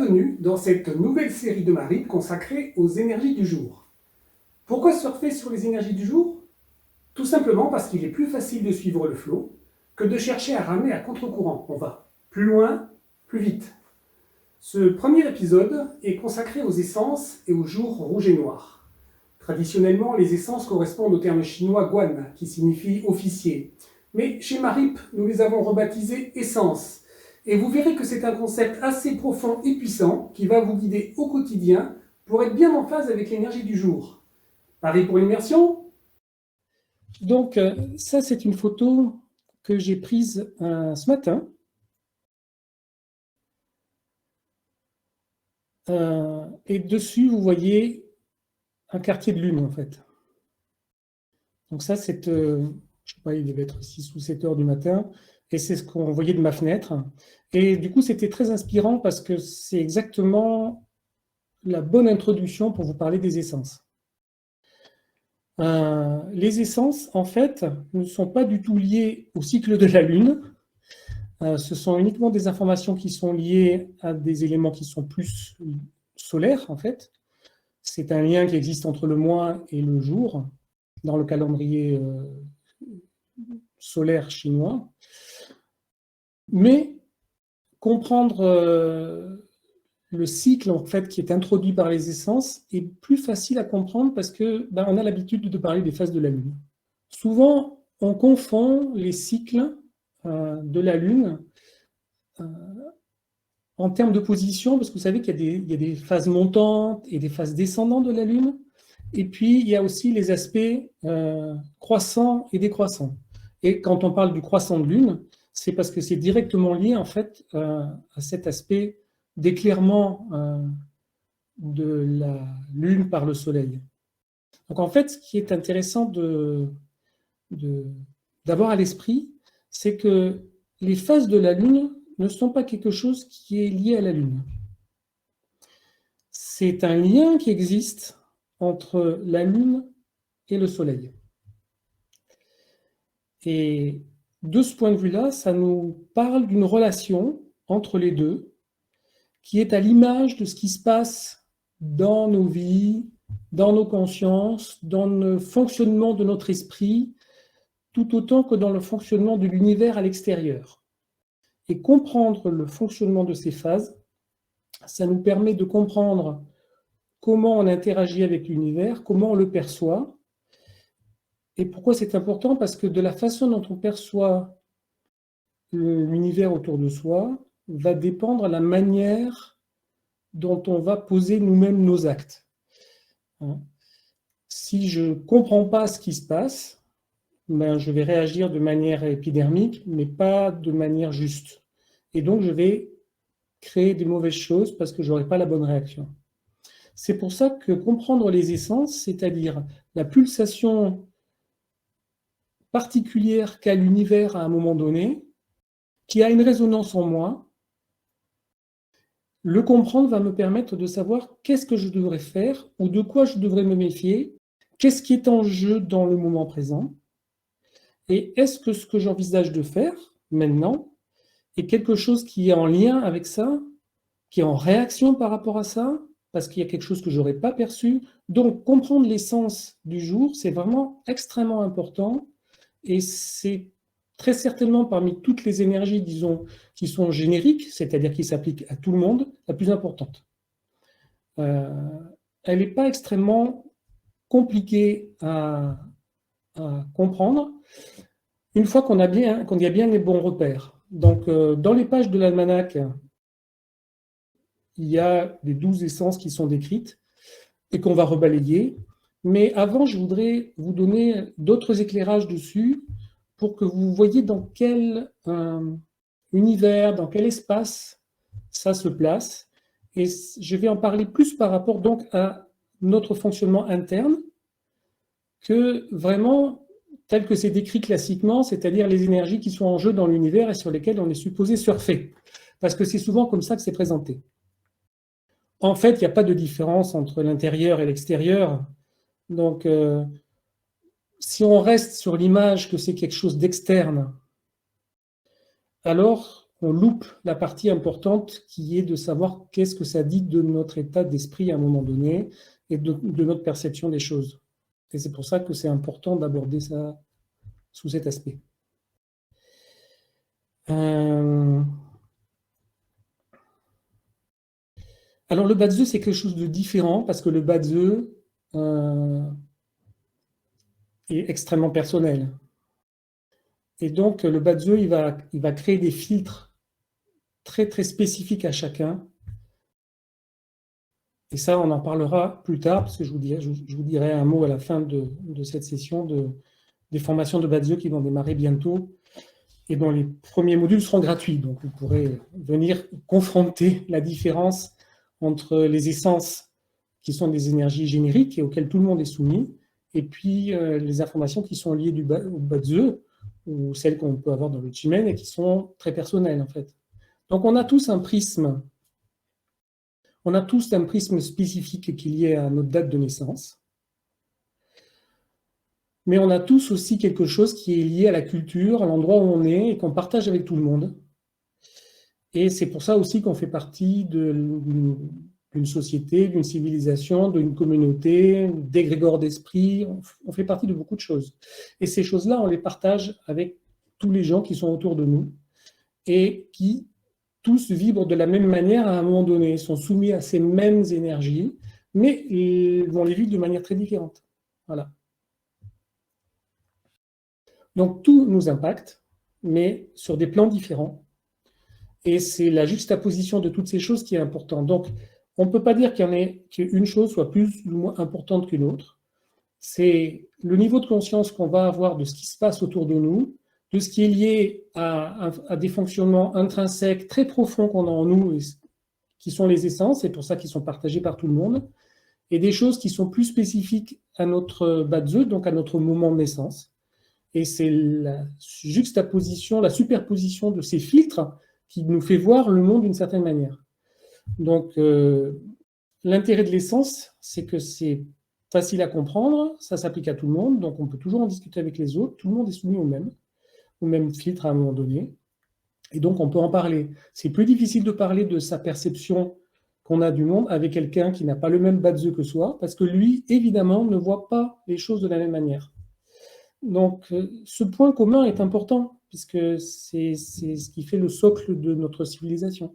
Bienvenue dans cette nouvelle série de Marip consacrée aux énergies du jour. Pourquoi surfer sur les énergies du jour? Tout simplement parce qu'il est plus facile de suivre le flot que de chercher à ramer à contre-courant. On va plus loin, plus vite. Ce premier épisode est consacré aux essences et aux jours rouges et noirs. Traditionnellement, les essences correspondent au terme chinois guan, qui signifie officier. Mais chez Marip, nous les avons rebaptisées essences. Et vous verrez que c'est un concept assez profond et puissant qui va vous guider au quotidien pour être bien en phase avec l'énergie du jour. Pareil pour l'immersion? Donc, ça, c'est une photo que j'ai prise ce matin. Et dessus, vous voyez un quartier de lune, en fait. Donc ça, c'est, je ne sais pas, il devait être 6 ou 7 heures du matin. Et c'est ce qu'on voyait de ma fenêtre. Et du coup, c'était très inspirant parce que c'est exactement la bonne introduction pour vous parler des essences. Les essences, en fait, ne sont pas du tout liées au cycle de la Lune. Ce sont uniquement des informations qui sont liées à des éléments qui sont plus solaires, en fait. C'est un lien qui existe entre le mois et le jour dans le calendrier solaire chinois. Mais comprendre le cycle en fait, qui est introduit par les essences est plus facile à comprendre parce que on a l'habitude de parler des phases de la Lune. Souvent, on confond les cycles de la Lune en termes de position, parce que vous savez qu'il y a des phases montantes et des phases descendantes de la Lune, et puis il y a aussi les aspects croissants et décroissants. Et quand on parle du croissant de Lune, c'est parce que c'est directement lié en fait à cet aspect d'éclairement de la Lune par le Soleil. Donc en fait, ce qui est intéressant d'avoir à l'esprit, c'est que les phases de la Lune ne sont pas quelque chose qui est lié à la Lune. C'est un lien qui existe entre la Lune et le Soleil. Et de ce point de vue-là, ça nous parle d'une relation entre les deux qui est à l'image de ce qui se passe dans nos vies, dans nos consciences, dans le fonctionnement de notre esprit, tout autant que dans le fonctionnement de l'univers à l'extérieur. Et comprendre le fonctionnement de ces phases, ça nous permet de comprendre comment on interagit avec l'univers, comment on le perçoit. Et pourquoi c'est important? Parce que de la façon dont on perçoit l'univers autour de soi va dépendre la manière dont on va poser nous-mêmes nos actes. Si je ne comprends pas ce qui se passe, je vais réagir de manière épidermique, mais pas de manière juste. Et donc, je vais créer des mauvaises choses parce que je n'aurai pas la bonne réaction. C'est pour ça que comprendre les essences, c'est-à-dire la pulsation particulière qu'a l'univers à un moment donné, qui a une résonance en moi, le comprendre va me permettre de savoir qu'est-ce que je devrais faire ou de quoi je devrais me méfier, qu'est-ce qui est en jeu dans le moment présent, et est-ce que ce que j'envisage de faire maintenant est quelque chose qui est en lien avec ça, qui est en réaction par rapport à ça, parce qu'il y a quelque chose que je n'aurais pas perçu. Donc, comprendre l'essence du jour, c'est vraiment extrêmement important et c'est très certainement parmi toutes les énergies, disons, qui sont génériques, c'est-à-dire qui s'appliquent à tout le monde, la plus importante. Elle n'est pas extrêmement compliquée à comprendre une fois qu'on a bien les bons repères. Donc, dans les pages de l'almanach, il y a les 12 essences qui sont décrites et qu'on va rebalayer. Mais avant, je voudrais vous donner d'autres éclairages dessus pour que vous voyez dans quel univers, dans quel espace ça se place. Et je vais en parler plus par rapport donc à notre fonctionnement interne que vraiment tel que c'est décrit classiquement, c'est-à-dire les énergies qui sont en jeu dans l'univers et sur lesquelles on est supposé surfer. Parce que c'est souvent comme ça que c'est présenté. En fait, il n'y a pas de différence entre l'intérieur et l'extérieur. Donc, si on reste sur l'image que c'est quelque chose d'externe, alors on loupe la partie importante qui est de savoir qu'est-ce que ça dit de notre état d'esprit à un moment donné et de notre perception des choses. Et c'est pour ça que c'est important d'aborder ça sous cet aspect. Alors le Bazi, c'est quelque chose de différent parce que le Bazi est extrêmement personnel. Et donc le Bazi, il va créer des filtres très très spécifiques à chacun. Et ça, on en parlera plus tard, parce que je vous dirai un mot à la fin de cette session des formations de Bazi qui vont démarrer bientôt et dont les premiers modules seront gratuits. Donc vous pourrez venir confronter la différence entre les essences qui sont des énergies génériques et auxquelles tout le monde est soumis, et puis les informations qui sont liées au Bazi, ou celles qu'on peut avoir dans le Chimène et qui sont très personnelles en fait. Donc on a tous un prisme. On a tous un prisme spécifique qui est lié à notre date de naissance. Mais on a tous aussi quelque chose qui est lié à la culture, à l'endroit où on est et qu'on partage avec tout le monde. Et c'est pour ça aussi qu'on fait partie d'une société, d'une civilisation, d'une communauté, d'égrégores d'esprit. On fait partie de beaucoup de choses. Et ces choses-là, on les partage avec tous les gens qui sont autour de nous et qui tous vibrent de la même manière à un moment donné, sont soumis à ces mêmes énergies, mais ils vont les vivre de manière très différente. Voilà. Donc tout nous impacte, mais sur des plans différents. Et c'est la juxtaposition de toutes ces choses qui est importante. Donc on ne peut pas dire qu'une chose soit plus ou moins importante qu'une autre. C'est le niveau de conscience qu'on va avoir de ce qui se passe autour de nous, de ce qui est lié à des fonctionnements intrinsèques très profonds qu'on a en nous, qui sont les essences, c'est pour ça qu'ils sont partagés par tout le monde, et des choses qui sont plus spécifiques à notre Bazi, donc à notre moment de naissance. Et c'est la juxtaposition, la superposition de ces filtres qui nous fait voir le monde d'une certaine manière. Donc, l'intérêt de l'essence, c'est que c'est facile à comprendre, ça s'applique à tout le monde, donc on peut toujours en discuter avec les autres, tout le monde est soumis au même filtre à un moment donné, et donc on peut en parler. C'est plus difficile de parler de sa perception qu'on a du monde avec quelqu'un qui n'a pas le même Bazi que soi, parce que lui, évidemment, ne voit pas les choses de la même manière. Donc ce point commun est important, puisque c'est ce qui fait le socle de notre civilisation.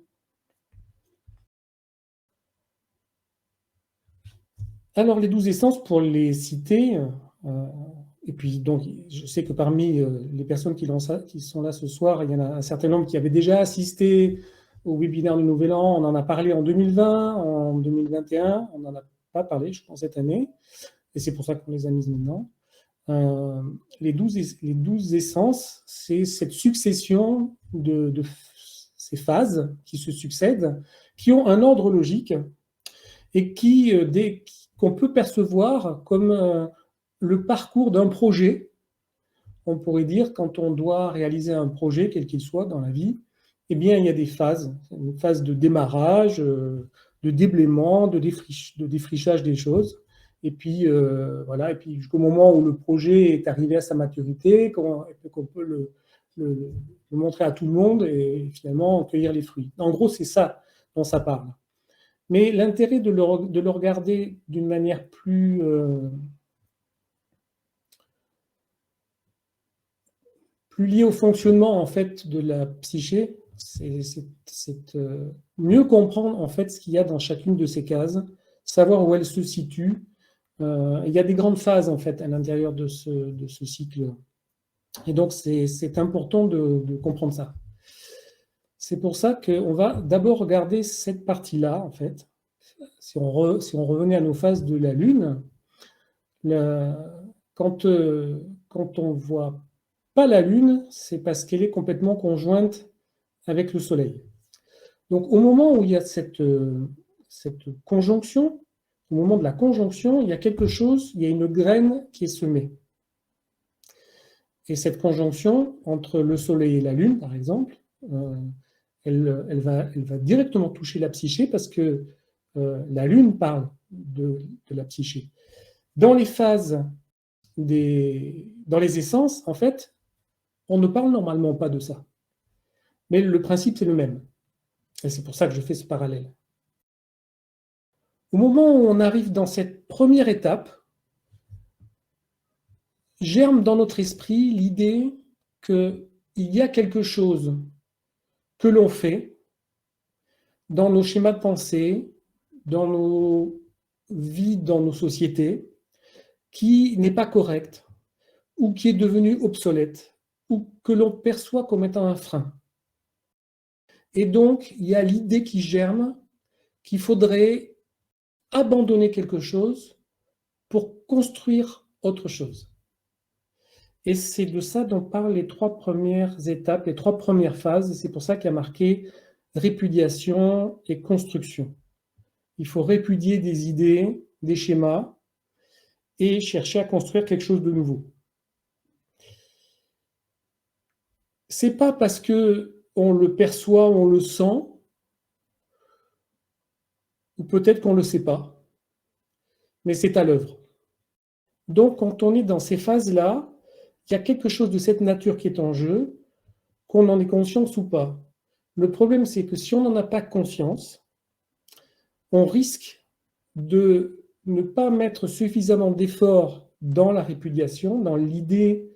Alors, les 12 essences, pour les citer, et puis donc, je sais que parmi les personnes qui sont là ce soir, il y en a un certain nombre qui avaient déjà assisté au webinaire du Nouvel An. On en a parlé en 2020, en 2021, on n'en a pas parlé, je pense, cette année, et c'est pour ça qu'on les a mises maintenant. Les 12 essences, c'est cette succession de ces phases qui se succèdent, qui ont un ordre logique, et qu'on peut percevoir comme le parcours d'un projet. On pourrait dire, quand on doit réaliser un projet, quel qu'il soit dans la vie, eh bien, il y a des phases. Une phase de démarrage, de déblaiement, de défrichage des choses. Et puis, voilà, et puis jusqu'au moment où le projet est arrivé à sa maturité, qu'on peut le montrer à tout le monde et finalement cueillir les fruits. En gros, c'est ça dont ça parle. Mais l'intérêt de le regarder d'une manière plus liée au fonctionnement en fait de la psyché, c'est mieux comprendre en fait ce qu'il y a dans chacune de ces cases, savoir où elles se situent. Il y a des grandes phases en fait à l'intérieur de ce cycle, et donc c'est important de comprendre ça. C'est pour ça qu'on va d'abord regarder cette partie-là en fait. Si on revenait à nos phases de la Lune, quand on ne voit pas la Lune, c'est parce qu'elle est complètement conjointe avec le Soleil. Donc au moment où il y a cette conjonction, au moment de la conjonction, il y a quelque chose, il y a une graine qui est semée. Et cette conjonction entre le Soleil et la Lune, par exemple, elle va directement toucher la psyché parce que la Lune parle de la psyché. Dans les phases, dans les essences, en fait, on ne parle normalement pas de ça. Mais le principe, c'est le même. Et c'est pour ça que je fais ce parallèle. Au moment où on arrive dans cette première étape, germe dans notre esprit l'idée qu'il y a quelque chose que l'on fait dans nos schémas de pensée, dans nos vies, dans nos sociétés, qui n'est pas correct, ou qui est devenu obsolète, ou que l'on perçoit comme étant un frein. Et donc, il y a l'idée qui germe qu'il faudrait abandonner quelque chose pour construire autre chose. Et c'est de ça dont parlent les 3 premières étapes, les 3 premières phases. C'est pour ça qu'il y a marqué répudiation et construction. Il faut répudier des idées, des schémas, et chercher à construire quelque chose de nouveau. C'est pas parce que on le perçoit, on le sent, ou peut-être qu'on ne le sait pas, mais c'est à l'œuvre. Donc, quand on est dans ces phases-là, il y a quelque chose de cette nature qui est en jeu, qu'on en ait conscience ou pas. Le problème, c'est que si on n'en a pas conscience, on risque de ne pas mettre suffisamment d'efforts dans la répudiation, dans l'idée,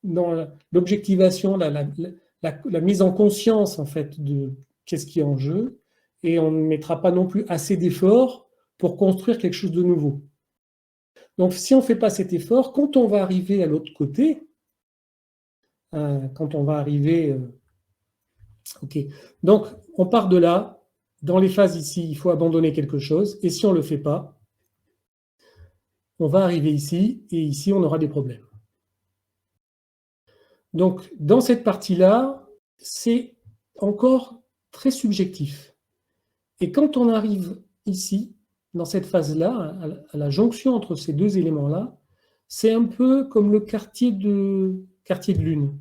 dans l'objectivation, la mise en conscience en fait de qu'est-ce qui est en jeu, et on ne mettra pas non plus assez d'efforts pour construire quelque chose de nouveau. Donc si on ne fait pas cet effort, quand on va arriver à l'autre côté, quand on va arriver... ok, donc on part de là, dans les phases ici, il faut abandonner quelque chose, et si on ne le fait pas, on va arriver ici, et ici on aura des problèmes. Donc dans cette partie-là, c'est encore très subjectif. Et quand on arrive ici, dans cette phase-là, à la jonction entre ces deux éléments-là, c'est un peu comme le quartier de lune.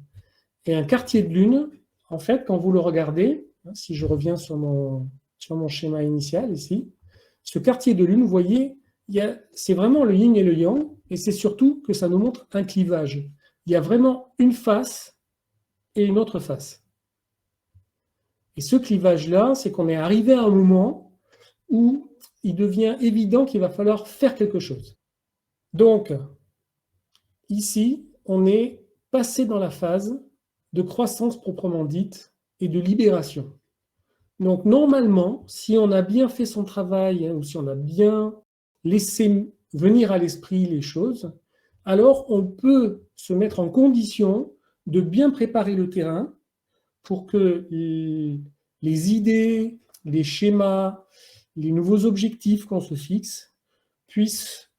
Et un quartier de lune, en fait, quand vous le regardez, si je reviens sur mon schéma initial ici, ce quartier de lune, vous voyez, c'est vraiment le yin et le yang, et c'est surtout que ça nous montre un clivage. Il y a vraiment une face et une autre face. Et ce clivage-là, c'est qu'on est arrivé à un moment où il devient évident qu'il va falloir faire quelque chose. Donc, ici, on est passé dans la phase de croissance proprement dite et de libération. Donc, normalement, si on a bien fait son travail, ou si on a bien laissé venir à l'esprit les choses, alors on peut se mettre en condition de bien préparer le terrain pour que les idées, les schémas, les nouveaux objectifs qu'on se fixe puissent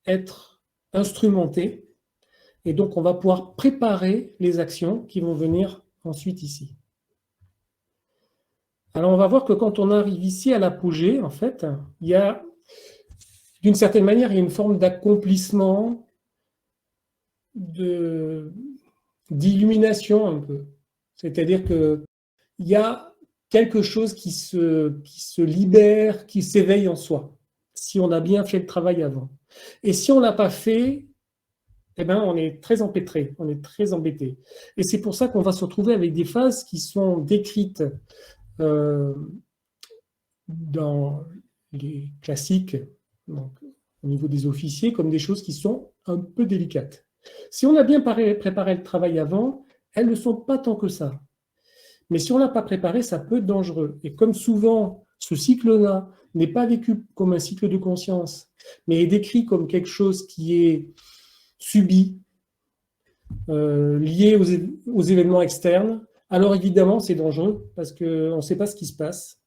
être instrumentés. Et donc, on va pouvoir préparer les actions qui vont venir ensuite ici. Alors, on va voir que quand on arrive ici à l'apogée, en fait, il y a, d'une certaine manière, il y a une forme d'accomplissement, d'illumination un peu. C'est-à-dire qu'il y a quelque chose qui se libère, qui s'éveille en soi, si on a bien fait le travail avant. Et si on ne l'a pas fait, eh ben, on est très empêtré, on est très embêté. Et c'est pour ça qu'on va se retrouver avec des phases qui sont décrites dans les classiques, donc, au niveau des officiers, comme des choses qui sont un peu délicates. Si on a bien préparé le travail avant, elles ne sont pas tant que ça. Mais si on ne l'a pas préparé, ça peut être dangereux. Et comme souvent, ce cycle-là n'est pas vécu comme un cycle de conscience, mais est décrit comme quelque chose qui est subi, lié aux événements externes, alors évidemment, c'est dangereux parce qu'on ne sait pas ce qui se passe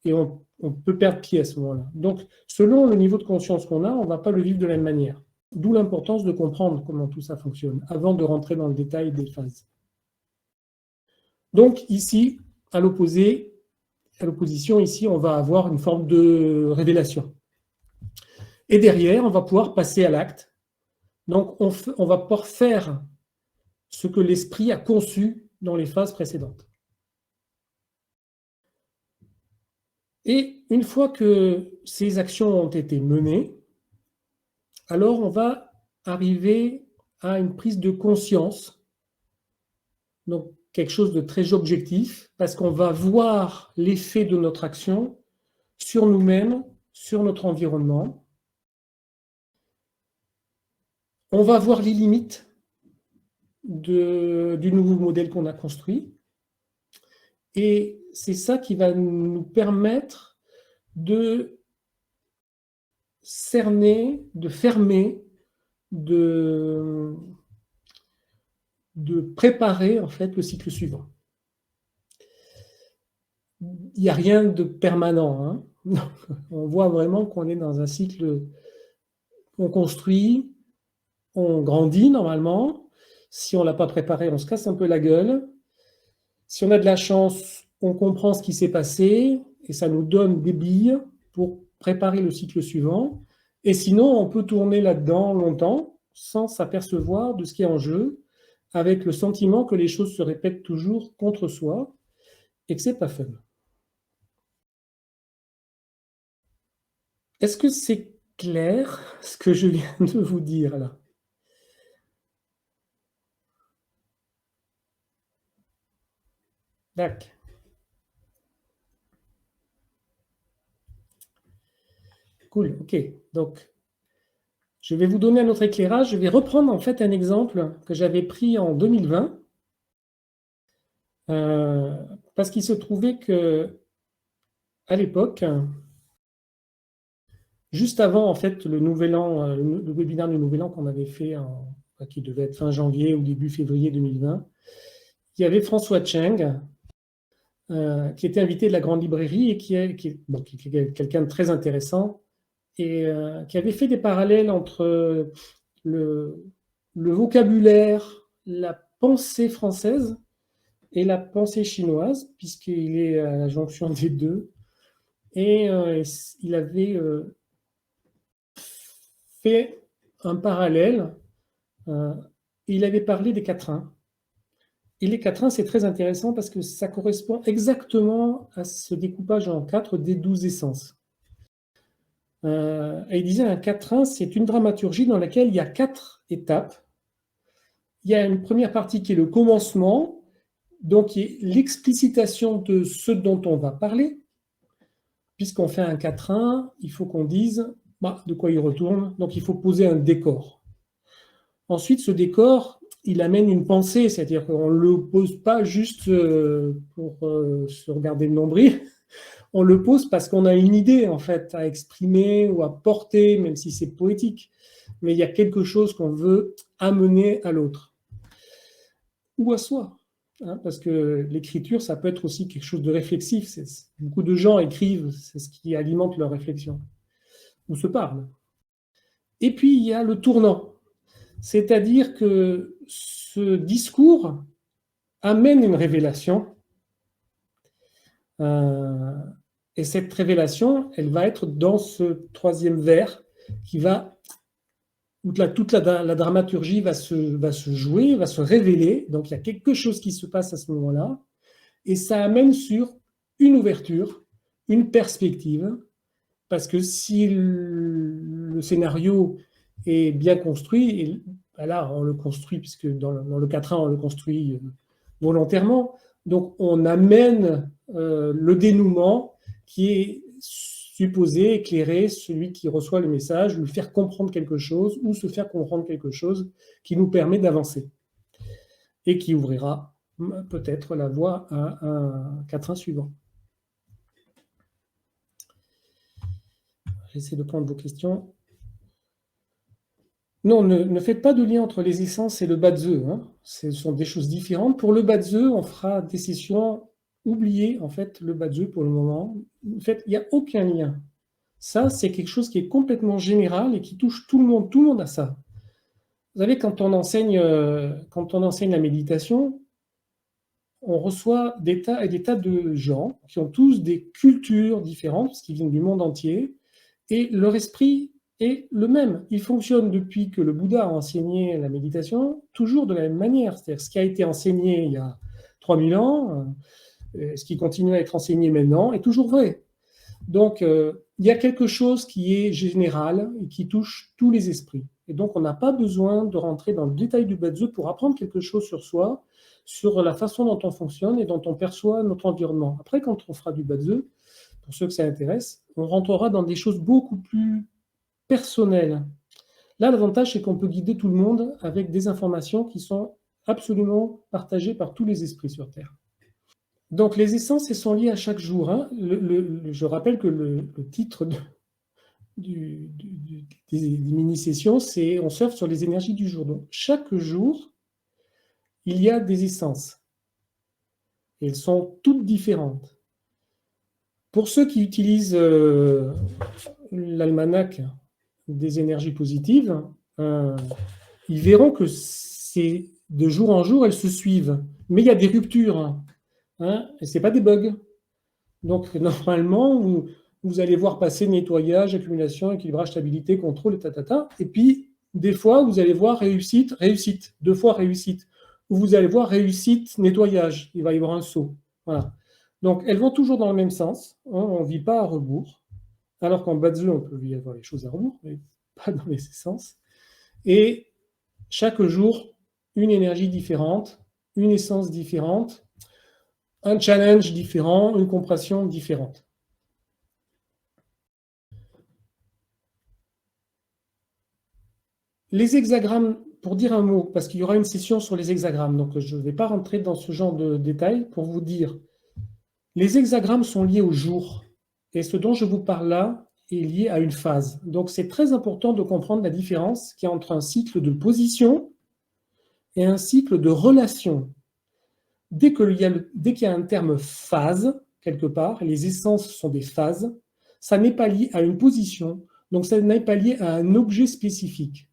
et on peut perdre pied à ce moment-là. Donc, selon le niveau de conscience qu'on a, on ne va pas le vivre de la même manière. D'où l'importance de comprendre comment tout ça fonctionne avant de rentrer dans le détail des phases. Donc, ici, à l'opposition, ici, on va avoir une forme de révélation. Et derrière, on va pouvoir passer à l'acte. Donc, on va pouvoir faire ce que l'esprit a conçu dans les phases précédentes. Et une fois que ces actions ont été menées, alors on va arriver à une prise de conscience. Donc, quelque chose de très objectif, parce qu'on va voir l'effet de notre action sur nous-mêmes, sur notre environnement. On va voir les limites du nouveau modèle qu'on a construit. Et c'est ça qui va nous permettre de cerner, de fermer, de préparer en fait le cycle suivant. Il n'y a rien de permanent, hein. On voit vraiment qu'on est dans un cycle, on construit, on grandit normalement. Si on ne l'a pas préparé, on se casse un peu la gueule. Si on a de la chance, on comprend ce qui s'est passé et ça nous donne des billes pour préparer le cycle suivant. Et sinon, on peut tourner là-dedans longtemps sans s'apercevoir de ce qui est en jeu, avec le sentiment que les choses se répètent toujours contre soi et que c'est pas fun. Est-ce que c'est clair ce que je viens de vous dire là? D'accord. Cool, ok. Donc, je vais vous donner un autre éclairage. Je vais reprendre en fait un exemple que j'avais pris en 2020. Parce qu'il se trouvait que à l'époque, juste avant en fait le Nouvel An, le webinaire du Nouvel An qu'on avait fait, qui devait être fin janvier ou début février 2020, il y avait François Cheng, qui était invité de la Grande Librairie et qui est quelqu'un de très intéressant et qui avait fait des parallèles entre le vocabulaire, la pensée française et la pensée chinoise, puisqu'il est à la jonction des deux. Et il avait fait un parallèle. Il avait parlé des quatrains. Et les quatrains, c'est très intéressant parce que ça correspond exactement à ce découpage en 4 des 12 essences. Et il disait un quatrain, c'est une dramaturgie dans laquelle il y a 4 étapes. Il y a une première partie qui est le commencement, donc qui est l'explicitation de ce dont on va parler. Puisqu'on fait un quatrain, il faut qu'on dise de quoi il retourne. Donc il faut poser un décor. Ensuite, ce décor, il amène une pensée, c'est-à-dire qu'on ne le pose pas juste pour se regarder le nombril. On le pose parce qu'on a une idée en fait à exprimer ou à porter, même si c'est poétique. Mais il y a quelque chose qu'on veut amener à l'autre ou à soi. Parce que l'écriture, ça peut être aussi quelque chose de réflexif. Beaucoup de gens écrivent, c'est ce qui alimente leur réflexion, ou se parlent. Et puis, il y a le tournant. C'est-à-dire que ce discours amène une révélation. Et cette révélation, elle va être dans ce troisième vers qui va... Toute la dramaturgie va se jouer, va se révéler. Donc, il y a quelque chose qui se passe à ce moment-là. Et ça amène sur une ouverture, une perspective. Parce que si le scénario est bien construit, et là, on le construit, puisque dans le 4.1, on le construit volontairement. Donc, on amène le dénouement qui est supposer éclairer celui qui reçoit le message, lui faire comprendre quelque chose ou se faire comprendre quelque chose qui nous permet d'avancer et qui ouvrira peut-être la voie à un quatrain suivant. J'essaie de prendre vos questions. Non, ne faites pas de lien entre les essences et le Bazi. Ce sont des choses différentes. Pour le Bazi, on fera des sessions. Oubliez en fait le Bazi pour le moment. En fait, il n'y a aucun lien. Ça, c'est quelque chose qui est complètement général et qui touche tout le monde. Tout le monde a ça. Vous savez, quand on enseigne la méditation, on reçoit des tas et des tas de gens qui ont tous des cultures différentes, parce qu'ils viennent du monde entier, et leur esprit est le même. Il fonctionne depuis que le Bouddha a enseigné la méditation, toujours de la même manière. C'est-à-dire ce qui a été enseigné il y a 3000 ans, ce qui continue à être enseigné maintenant, est toujours vrai. Donc, il y a quelque chose qui est général et qui touche tous les esprits. Et donc, on n'a pas besoin de rentrer dans le détail du Bazi pour apprendre quelque chose sur soi, sur la façon dont on fonctionne et dont on perçoit notre environnement. Après, quand on fera du Bazi, pour ceux que ça intéresse, on rentrera dans des choses beaucoup plus personnelles. Là, l'avantage, c'est qu'on peut guider tout le monde avec des informations qui sont absolument partagées par tous les esprits sur Terre. Donc, les essences, elles sont liées à chaque jour. Hein. Je rappelle que le titre des mini-sessions, c'est on surfe sur les énergies du jour. Donc, chaque jour, il y a des essences. Elles sont toutes différentes. Pour ceux qui utilisent l'almanach des énergies positives, ils verront que c'est de jour en jour, elles se suivent. Mais il y a des ruptures. Hein, et ce n'est pas des bugs. Donc, normalement, vous allez voir passer nettoyage, accumulation, équilibrage, stabilité, contrôle, tatata. Et puis, des fois, vous allez voir réussite, réussite. 2 fois réussite. Ou vous allez voir réussite, nettoyage. Il va y avoir un saut. Voilà. Donc, elles vont toujours dans le même sens. Hein, on ne vit pas à rebours. Alors qu'en Bazi, on peut y avoir les choses à rebours, mais pas dans les sens. Et chaque jour, une énergie différente, une essence différente, un challenge différent, une compression différente. Les hexagrammes, pour dire un mot, parce qu'il y aura une session sur les hexagrammes, donc je ne vais pas rentrer dans ce genre de détails pour vous dire. Les hexagrammes sont liés au jour, et ce dont je vous parle là est lié à une phase. Donc c'est très important de comprendre la différence qu'il y a entre un cycle de position et un cycle de relation. Dès qu'il y a un terme phase, quelque part, les essences sont des phases, ça n'est pas lié à une position, donc ça n'est pas lié à un objet spécifique.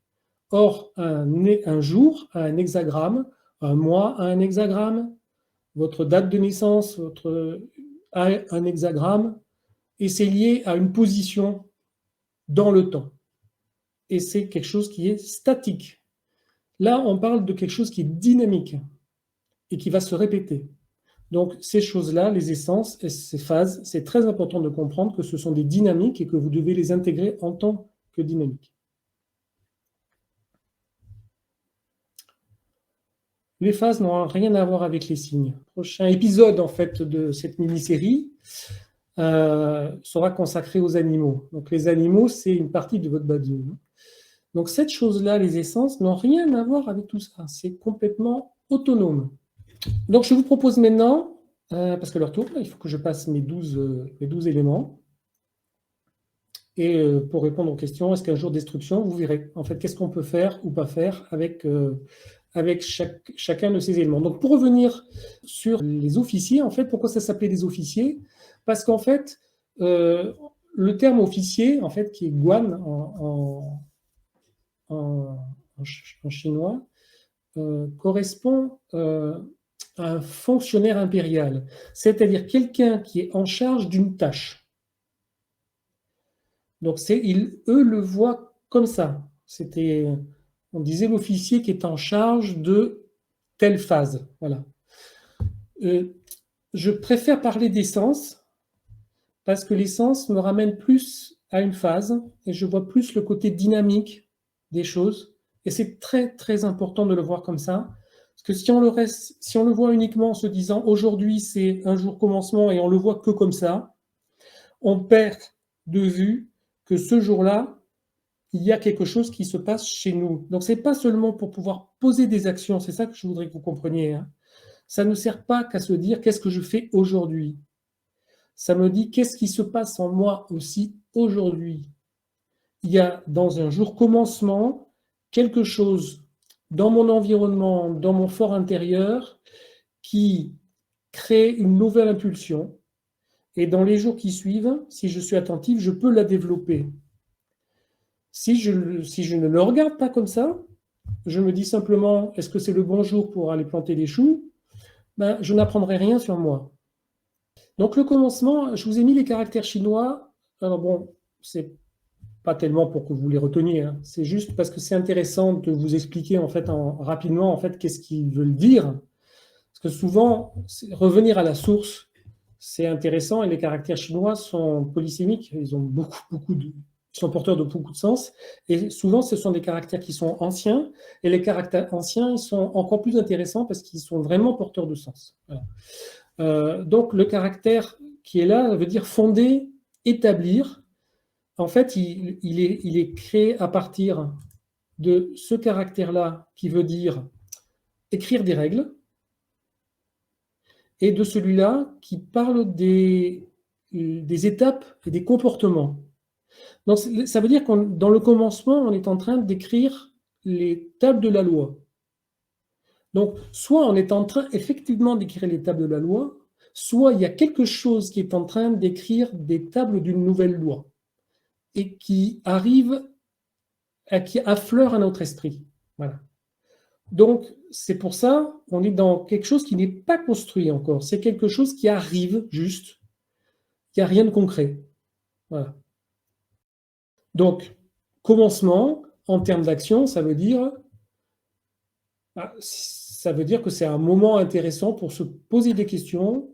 Or, un jour a un hexagramme, un mois a un hexagramme, votre date de naissance a un hexagramme, et c'est lié à une position dans le temps. Et c'est quelque chose qui est statique. Là, on parle de quelque chose qui est dynamique et qui va se répéter. Donc, ces choses-là, les essences et ces phases, c'est très important de comprendre que ce sont des dynamiques et que vous devez les intégrer en tant que dynamiques. Les phases n'ont rien à voir avec les signes. Le prochain épisode, en fait, de cette mini-série sera consacré aux animaux. Donc, les animaux, c'est une partie de votre Bazi. Donc, cette chose-là, les essences, n'ont rien à voir avec tout ça. C'est complètement autonome. Donc, je vous propose maintenant, parce que leur tour, il faut que je passe mes 12 éléments. Et pour répondre aux questions, est-ce qu'un jour destruction, vous verrez, en fait, qu'est-ce qu'on peut faire ou pas faire avec chacun de ces éléments. Donc, pour revenir sur les officiers, en fait, pourquoi ça s'appelait des officiers? Parce qu'en fait, le terme officier, en fait, qui est guan en chinois, correspond à un fonctionnaire impérial, c'est-à-dire quelqu'un qui est en charge d'une tâche. Donc, eux le voient comme ça. On disait l'officier qui est en charge de telle phase. Voilà. Je préfère parler d'essence parce que l'essence me ramène plus à une phase et je vois plus le côté dynamique des choses. Et c'est très, très important de le voir comme ça. Parce que si on le voit uniquement en se disant aujourd'hui c'est un jour commencement et on le voit que comme ça, on perd de vue que ce jour-là, il y a quelque chose qui se passe chez nous. Donc, ce n'est pas seulement pour pouvoir poser des actions, c'est ça que je voudrais que vous compreniez. Hein. Ça ne sert pas qu'à se dire qu'est-ce que je fais aujourd'hui. Ça me dit qu'est-ce qui se passe en moi aussi aujourd'hui. Il y a dans un jour commencement quelque chose dans mon environnement, dans mon fort intérieur, qui crée une nouvelle impulsion. Et dans les jours qui suivent, si je suis attentif, je peux la développer. Si je ne le regarde pas comme ça, je me dis simplement, est-ce que c'est le bon jour pour aller planter des choux? Je n'apprendrai rien sur moi. Donc le commencement, je vous ai mis les caractères chinois. Alors bon, c'est pas tellement pour que vous les reteniez, hein. C'est juste parce que c'est intéressant de vous expliquer en fait rapidement en fait qu'est-ce qu'ils veulent dire. Parce que souvent, revenir à la source, c'est intéressant et les caractères chinois sont polysémiques. Ils ont beaucoup sont porteurs de beaucoup de sens. Et souvent, ce sont des caractères qui sont anciens. Et les caractères anciens, ils sont encore plus intéressants parce qu'ils sont vraiment porteurs de sens. Voilà. Donc, le caractère qui est là veut dire fonder, établir. En fait, il est créé à partir de ce caractère-là qui veut dire écrire des règles et de celui-là qui parle des étapes et des comportements. Donc, ça veut dire que dans le commencement, on est en train d'écrire les tables de la loi. Donc, soit on est en train effectivement d'écrire les tables de la loi, soit il y a quelque chose qui est en train d'écrire des tables d'une nouvelle loi et qui arrive, qui affleure à notre esprit. Voilà. Donc, c'est pour ça qu'on est dans quelque chose qui n'est pas construit encore. C'est quelque chose qui arrive juste. Il n'y a rien de concret. Voilà. Donc, commencement, en termes d'action, ça veut dire que c'est un moment intéressant pour se poser des questions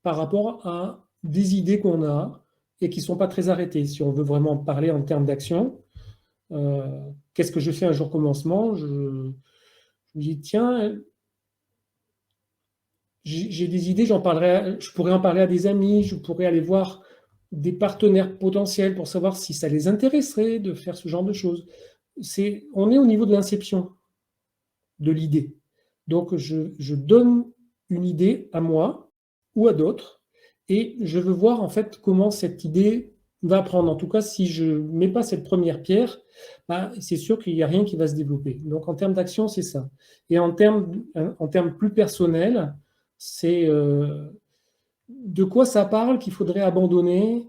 par rapport à des idées qu'on a et qui ne sont pas très arrêtées. Si on veut vraiment parler en termes d'action, qu'est-ce que je fais un jour commencement? Je me dis, tiens, j'ai des idées, je pourrais en parler à des amis, je pourrais aller voir des partenaires potentiels pour savoir si ça les intéresserait de faire ce genre de choses. On est au niveau de l'inception de l'idée. Donc, je donne une idée à moi ou à d'autres et je veux voir en fait comment cette idée va prendre. En tout cas, si je ne mets pas cette première pierre, c'est sûr qu'il n'y a rien qui va se développer. Donc, en termes d'action, c'est ça. Et en termes plus personnels, c'est de quoi ça parle qu'il faudrait abandonner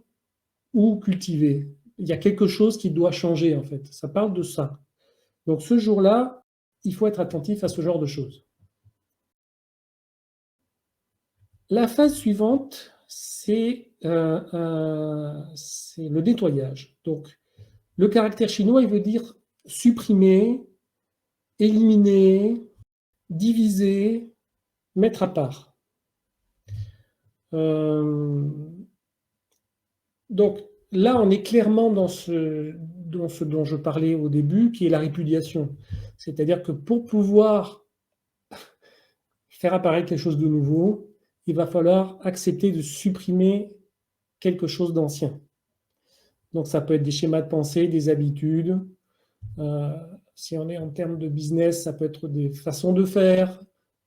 ou cultiver. Il y a quelque chose qui doit changer, en fait. Ça parle de ça. Donc, ce jour-là, il faut être attentif à ce genre de choses. La phase suivante, c'est le nettoyage. Donc, le caractère chinois, il veut dire supprimer, éliminer, diviser, mettre à part. Donc, là, on est clairement dans ce dont je parlais au début, qui est la répudiation. C'est-à-dire que pour pouvoir faire apparaître quelque chose de nouveau, il va falloir accepter de supprimer quelque chose d'ancien. Donc, ça peut être des schémas de pensée, des habitudes. Si on est en termes de business, ça peut être des façons de faire,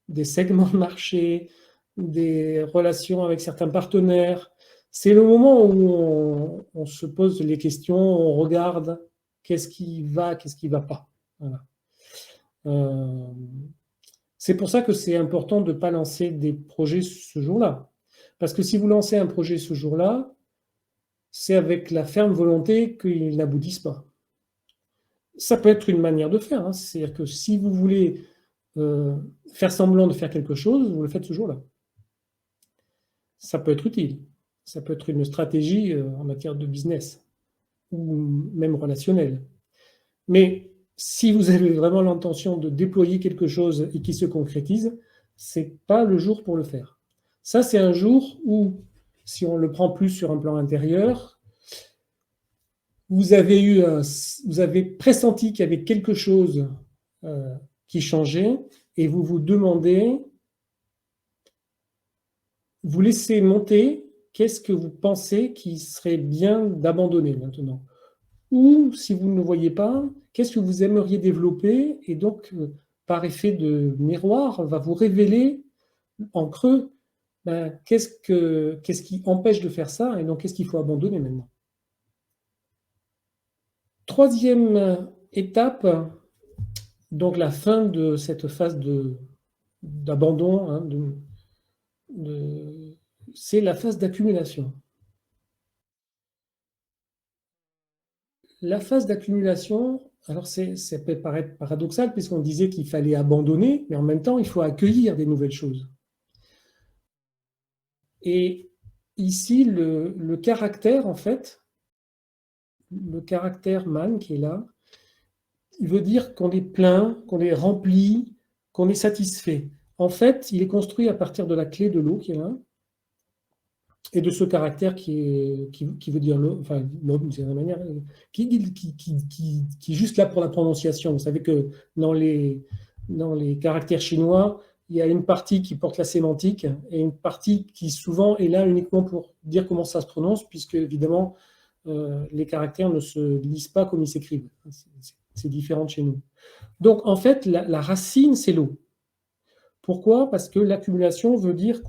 des segments de marché, des relations avec certains partenaires. C'est le moment où on se pose les questions, on regarde qu'est-ce qui va pas. Voilà. C'est pour ça que c'est important de ne pas lancer des projets ce jour-là. Parce que si vous lancez un projet ce jour-là, c'est avec la ferme volonté qu'il n'aboutisse pas. Ça peut être une manière de faire. C'est-à-dire que si vous voulez faire semblant de faire quelque chose, vous le faites ce jour-là. Ça peut être utile. Ça peut être une stratégie en matière de business ou même relationnelle. Mais si vous avez vraiment l'intention de déployer quelque chose et qui se concrétise, ce n'est pas le jour pour le faire. Ça, c'est un jour où, si on le prend plus sur un plan intérieur, vous avez pressenti qu'il y avait quelque chose qui changeait et vous vous demandez, vous laissez monter, qu'est-ce que vous pensez qu'il serait bien d'abandonner maintenant? Ou, si vous ne le voyez pas, qu'est-ce que vous aimeriez développer? Et donc, par effet de miroir, va vous révéler en creux qu'est-ce qui empêche de faire ça et donc qu'est-ce qu'il faut abandonner maintenant. Troisième étape, donc la fin de cette phase d'abandon, c'est la phase d'accumulation. La phase d'accumulation, alors ça peut paraître paradoxal puisqu'on disait qu'il fallait abandonner, mais en même temps, il faut accueillir des nouvelles choses. Et ici, le caractère, en fait, le caractère man qui est là, il veut dire qu'on est plein, qu'on est rempli, qu'on est satisfait. En fait, il est construit à partir de la clé de l'eau qui est là. et de ce caractère qui veut dire enfin, d'une certaine manière, qui est juste là pour la prononciation. Vous savez que dans les caractères chinois, il y a une partie qui porte la sémantique et une partie qui souvent est là uniquement pour dire comment ça se prononce, puisque évidemment, les caractères ne se lisent pas comme ils s'écrivent. C'est différent de chez nous. Donc en fait, la racine, c'est l'eau. Pourquoi? Parce que l'accumulation veut dire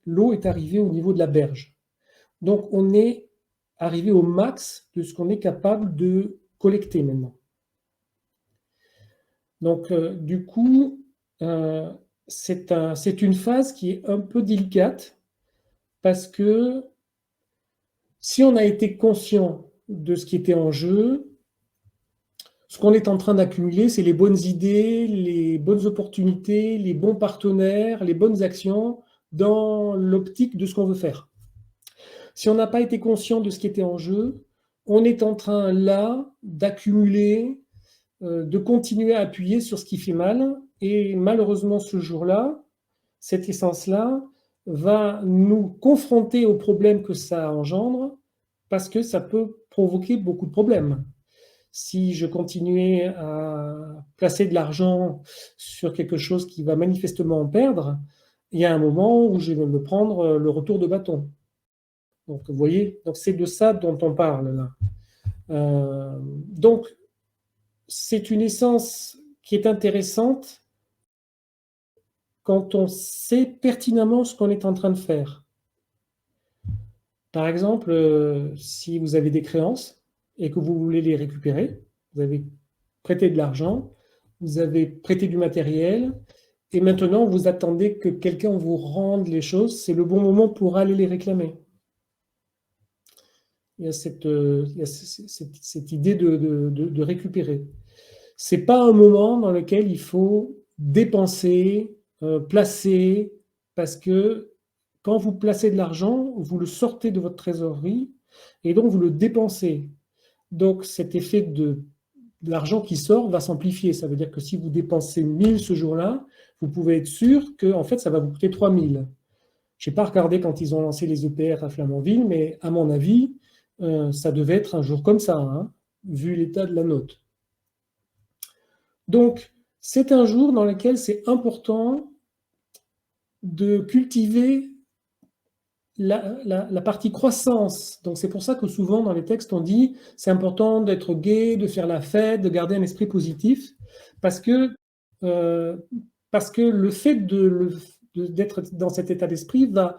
l'eau est arrivée au niveau de la berge. Donc on est arrivé au max de ce qu'on est capable de collecter maintenant. Donc du coup, c'est une phase qui est un peu délicate parce que si on a été conscient de ce qui était en jeu, ce qu'on est en train d'accumuler, c'est les bonnes idées, les bonnes opportunités, les bons partenaires, les bonnes actions dans l'optique de ce qu'on veut faire. Si on n'a pas été conscient de ce qui était en jeu, on est en train là d'accumuler, de continuer à appuyer sur ce qui fait mal. Et malheureusement, ce jour-là, cette essence-là va nous confronter aux problèmes que ça engendre parce que ça peut provoquer beaucoup de problèmes. Si je continuais à placer de l'argent sur quelque chose qui va manifestement en perdre, il y a un moment où je vais me prendre le retour de bâton. Donc, vous voyez, donc c'est de ça dont on parle là. Donc, c'est une essence qui est intéressante quand on sait pertinemment ce qu'on est en train de faire. Par exemple, si vous avez des créances et que vous voulez les récupérer, vous avez prêté de l'argent, vous avez prêté du matériel, et maintenant vous attendez que quelqu'un vous rende les choses, c'est le bon moment pour aller les réclamer. Il y a cette idée de récupérer. Ce n'est pas un moment dans lequel il faut dépenser, placer, parce que quand vous placez de l'argent, vous le sortez de votre trésorerie et donc vous le dépensez. Donc cet effet de l'argent qui sort va s'amplifier. Ça veut dire que si vous dépensez 1000 ce jour-là, vous pouvez être sûr que en fait, ça va vous coûter 3000. Je n'ai pas regardé quand ils ont lancé les EPR à Flamanville, mais à mon avis, ça devait être un jour comme ça, hein, vu l'état de la note. Donc, c'est un jour dans lequel c'est important de cultiver la partie croissance. Donc, c'est pour ça que souvent dans les textes, on dit c'est important d'être gai, de faire la fête, de garder un esprit positif, parce que le fait d'être dans cet état d'esprit va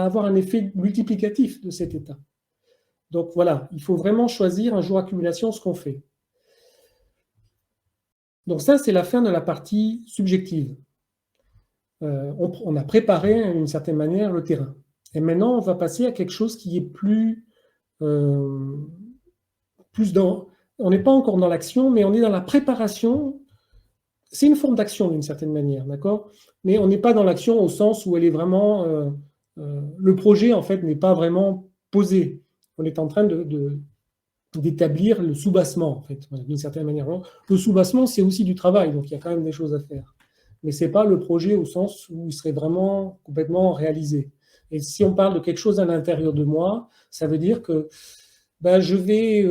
avoir un effet multiplicatif de cet état. Donc voilà, il faut vraiment choisir un jour accumulation ce qu'on fait. Donc ça, c'est la fin de la partie subjective. On a préparé d'une certaine manière le terrain. Et maintenant, on va passer à quelque chose qui est plus dans... On n'est pas encore dans l'action, mais on est dans la préparation. C'est une forme d'action d'une certaine manière, d'accord? Mais on n'est pas dans l'action au sens où elle est vraiment... le projet, en fait, n'est pas vraiment posé. On est en train d'établir le soubassement, en fait, d'une certaine manière. Le soubassement, c'est aussi du travail, donc il y a quand même des choses à faire. Mais ce n'est pas le projet au sens où il serait vraiment complètement réalisé. Et si on parle de quelque chose à l'intérieur de moi, ça veut dire que je vais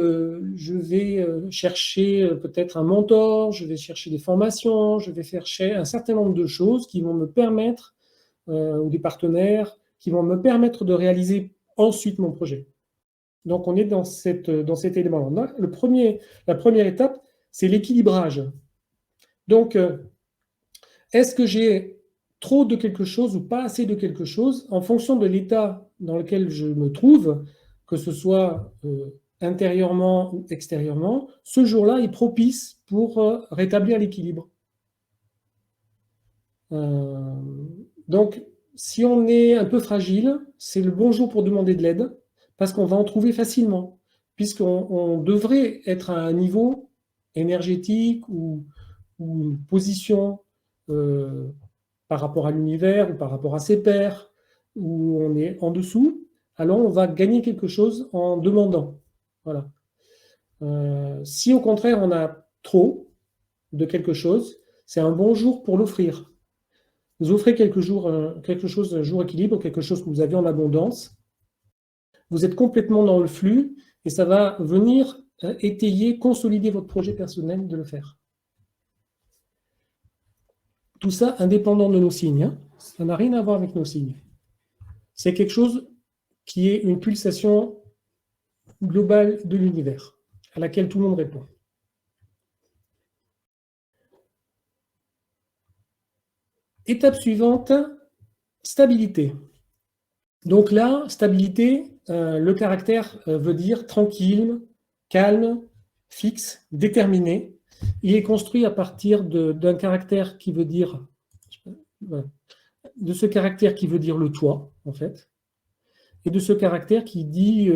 chercher peut-être un mentor, je vais chercher des formations, je vais chercher un certain nombre de choses qui vont me permettre, ou des partenaires, qui vont me permettre de réaliser ensuite mon projet. Donc, on est dans cet élément-là. La première étape, c'est l'équilibrage. Donc, est-ce que j'ai trop de quelque chose ou pas assez de quelque chose en fonction de l'état dans lequel je me trouve, que ce soit intérieurement ou extérieurement, ce jour-là est propice pour rétablir l'équilibre. Donc, si on est un peu fragile, c'est le bon jour pour demander de l'aide, parce qu'on va en trouver facilement, puisqu'on devrait être à un niveau énergétique ou une position par rapport à l'univers ou par rapport à ses pairs, où on est en dessous, alors on va gagner quelque chose en demandant. Voilà. Si au contraire on a trop de quelque chose, c'est un bon jour pour l'offrir. Vous offrez quelque chose un jour équilibre, quelque chose que vous avez en abondance, vous êtes complètement dans le flux et ça va venir étayer, consolider votre projet personnel de le faire. Tout ça indépendant de nos signes, hein. Ça n'a rien à voir avec nos signes. C'est quelque chose qui est une pulsation globale de l'univers, à laquelle tout le monde répond. Étape suivante, stabilité. Donc là, stabilité, le caractère veut dire tranquille, calme, fixe, déterminé. Il est construit à partir d'un caractère qui veut dire, de ce caractère qui veut dire le toi, en fait, et de ce caractère qui dit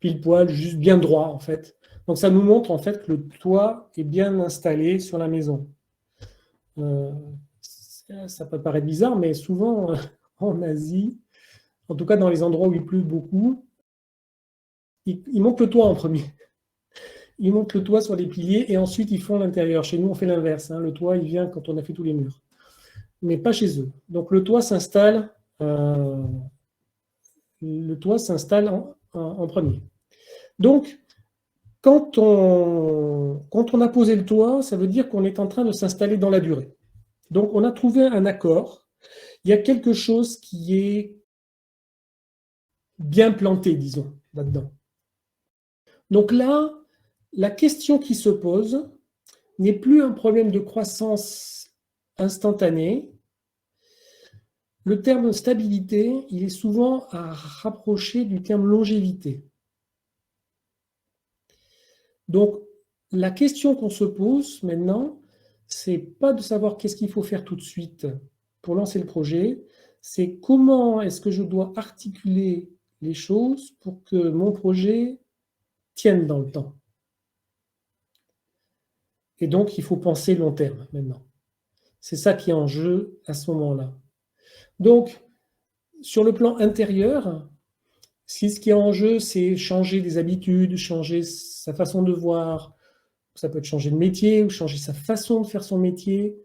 pile poil, juste bien droit, en fait. Donc ça nous montre en fait que le toit est bien installé sur la maison. Ça peut paraître bizarre, mais souvent en Asie, en tout cas dans les endroits où il pleut beaucoup, ils montent le toit en premier. Ils montent le toit sur les piliers et ensuite ils font l'intérieur. Chez nous, on fait l'inverse, hein. Le toit, il vient quand on a fait tous les murs. Mais pas chez eux. Donc le toit s'installe en premier. Donc, quand on a posé le toit, ça veut dire qu'on est en train de s'installer dans la durée. Donc, on a trouvé un accord. Il y a quelque chose qui est bien planté, disons, là-dedans. Donc là, la question qui se pose n'est plus un problème de croissance instantanée. Le terme stabilité, il est souvent à rapprocher du terme longévité. Donc, la question qu'on se pose maintenant, c'est pas de savoir qu'est-ce qu'il faut faire tout de suite pour lancer le projet, c'est comment est-ce que je dois articuler les choses pour que mon projet tienne dans le temps. Et donc, il faut penser long terme maintenant. C'est ça qui est en jeu à ce moment-là. Donc, sur le plan intérieur, si ce qui est en jeu, c'est changer des habitudes, changer sa façon de voir, ça peut être changer de métier ou changer sa façon de faire son métier,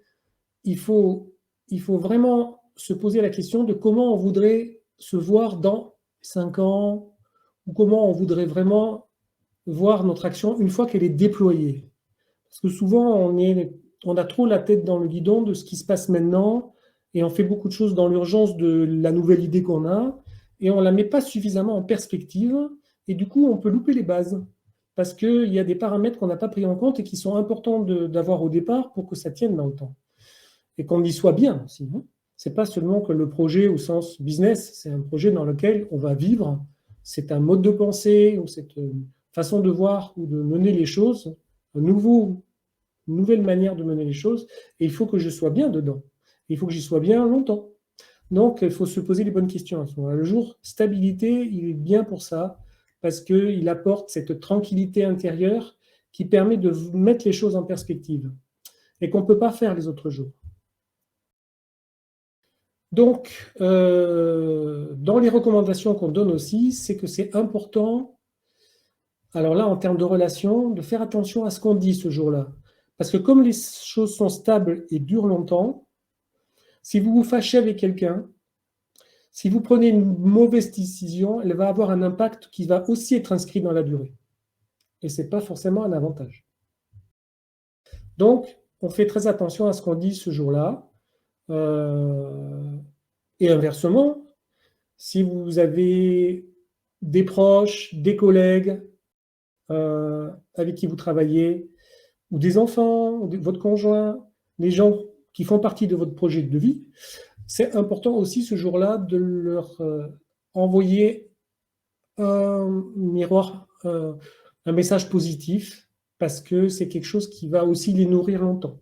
il faut vraiment se poser la question de comment on voudrait se voir dans 5 ans ou comment on voudrait vraiment voir notre action une fois qu'elle est déployée. Parce que souvent, on a trop la tête dans le guidon de ce qui se passe maintenant et on fait beaucoup de choses dans l'urgence de la nouvelle idée qu'on a et on ne la met pas suffisamment en perspective et du coup, on peut louper les bases parce qu'il y a des paramètres qu'on n'a pas pris en compte et qui sont importants d'avoir au départ pour que ça tienne dans le temps et qu'on y soit bien aussi. Ce n'est pas seulement que le projet au sens business, c'est un projet dans lequel on va vivre, c'est un mode de pensée ou c'est une façon de voir ou de mener les choses, une nouvelle manière de mener les choses, et il faut que je sois bien dedans. Il faut que j'y sois bien longtemps. Donc, il faut se poser les bonnes questions à ce moment-là. Le jour stabilité, il est bien pour ça, parce qu'il apporte cette tranquillité intérieure qui permet de mettre les choses en perspective et qu'on ne peut pas faire les autres jours. Donc, dans les recommandations qu'on donne aussi, c'est que c'est important, alors là, en termes de relations, de faire attention à ce qu'on dit ce jour-là. Parce que comme les choses sont stables et durent longtemps, si vous vous fâchez avec quelqu'un, si vous prenez une mauvaise décision, elle va avoir un impact qui va aussi être inscrit dans la durée. Et ce n'est pas forcément un avantage. Donc, on fait très attention à ce qu'on dit ce jour-là. Et inversement, si vous avez des proches, des collègues avec qui vous travaillez, ou des enfants, ou votre conjoint, les gens qui font partie de votre projet de vie, c'est important aussi ce jour-là de leur envoyer un miroir, un message positif, parce que c'est quelque chose qui va aussi les nourrir longtemps.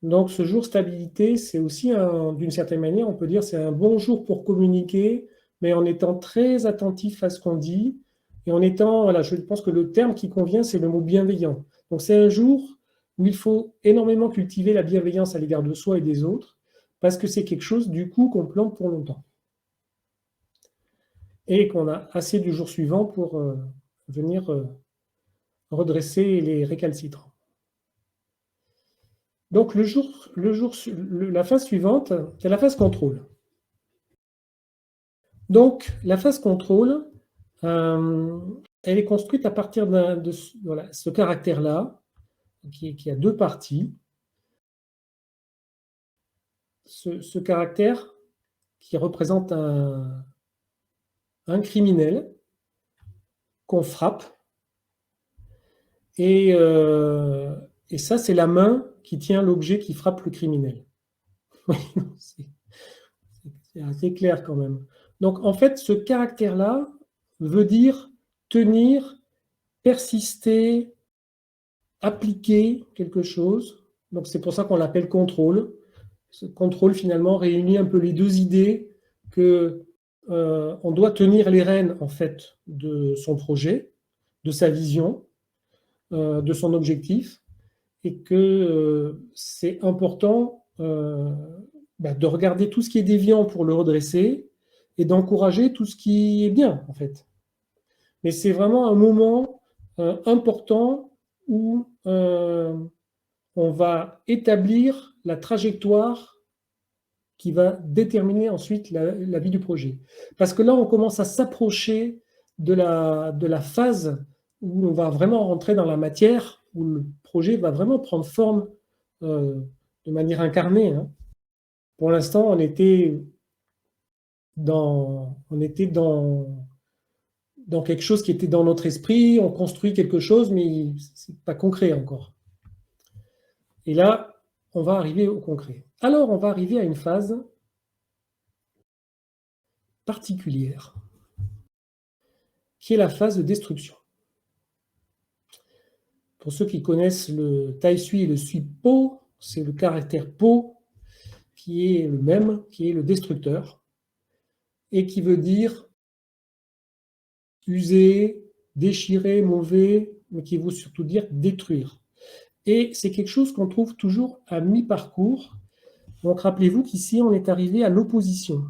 Donc ce jour stabilité, c'est aussi, d'une certaine manière, on peut dire, c'est un bon jour pour communiquer, mais en étant très attentif à ce qu'on dit, et en étant, voilà, je pense que le terme qui convient, c'est le mot bienveillant. Donc c'est un jour où il faut énormément cultiver la bienveillance à l'égard de soi et des autres, parce que c'est quelque chose, du coup, qu'on plante pour longtemps. Et qu'on a assez du jour suivant pour venir redresser les récalcitrants. Donc la phase suivante, c'est la phase contrôle. Donc, la phase contrôle, elle est construite à partir de voilà, ce caractère-là, qui a deux parties. Ce caractère qui représente un criminel qu'on frappe, et ça, c'est la main qui tient l'objet qui frappe le criminel. Oui, c'est assez clair quand même. Donc, en fait, ce caractère-là veut dire tenir, persister, appliquer quelque chose. Donc, c'est pour ça qu'on l'appelle contrôle. Ce contrôle, finalement, réunit un peu les deux idées que on doit tenir les rênes, en fait, de son projet, de sa vision, de son objectif, et que c'est important de regarder tout ce qui est déviant pour le redresser et d'encourager tout ce qui est bien, en fait. Mais c'est vraiment un moment important où on va établir la trajectoire qui va déterminer ensuite la vie du projet. Parce que là, on commence à s'approcher de la phase où on va vraiment rentrer dans la matière, où le projet va vraiment prendre forme de manière incarnée, hein. Pour l'instant, on était dans quelque chose qui était dans notre esprit, on construit quelque chose, mais ce n'est pas concret encore. Et là, on va arriver au concret. Alors, on va arriver à une phase particulière, qui est la phase de destruction. Pour ceux qui connaissent le Tai Sui et le Sui Po, c'est le caractère Po qui est le même, qui est le destructeur, et qui veut dire user, déchirer, mauvais, mais qui veut surtout dire détruire. Et c'est quelque chose qu'on trouve toujours à mi-parcours. Donc rappelez-vous qu'ici, on est arrivé à l'opposition.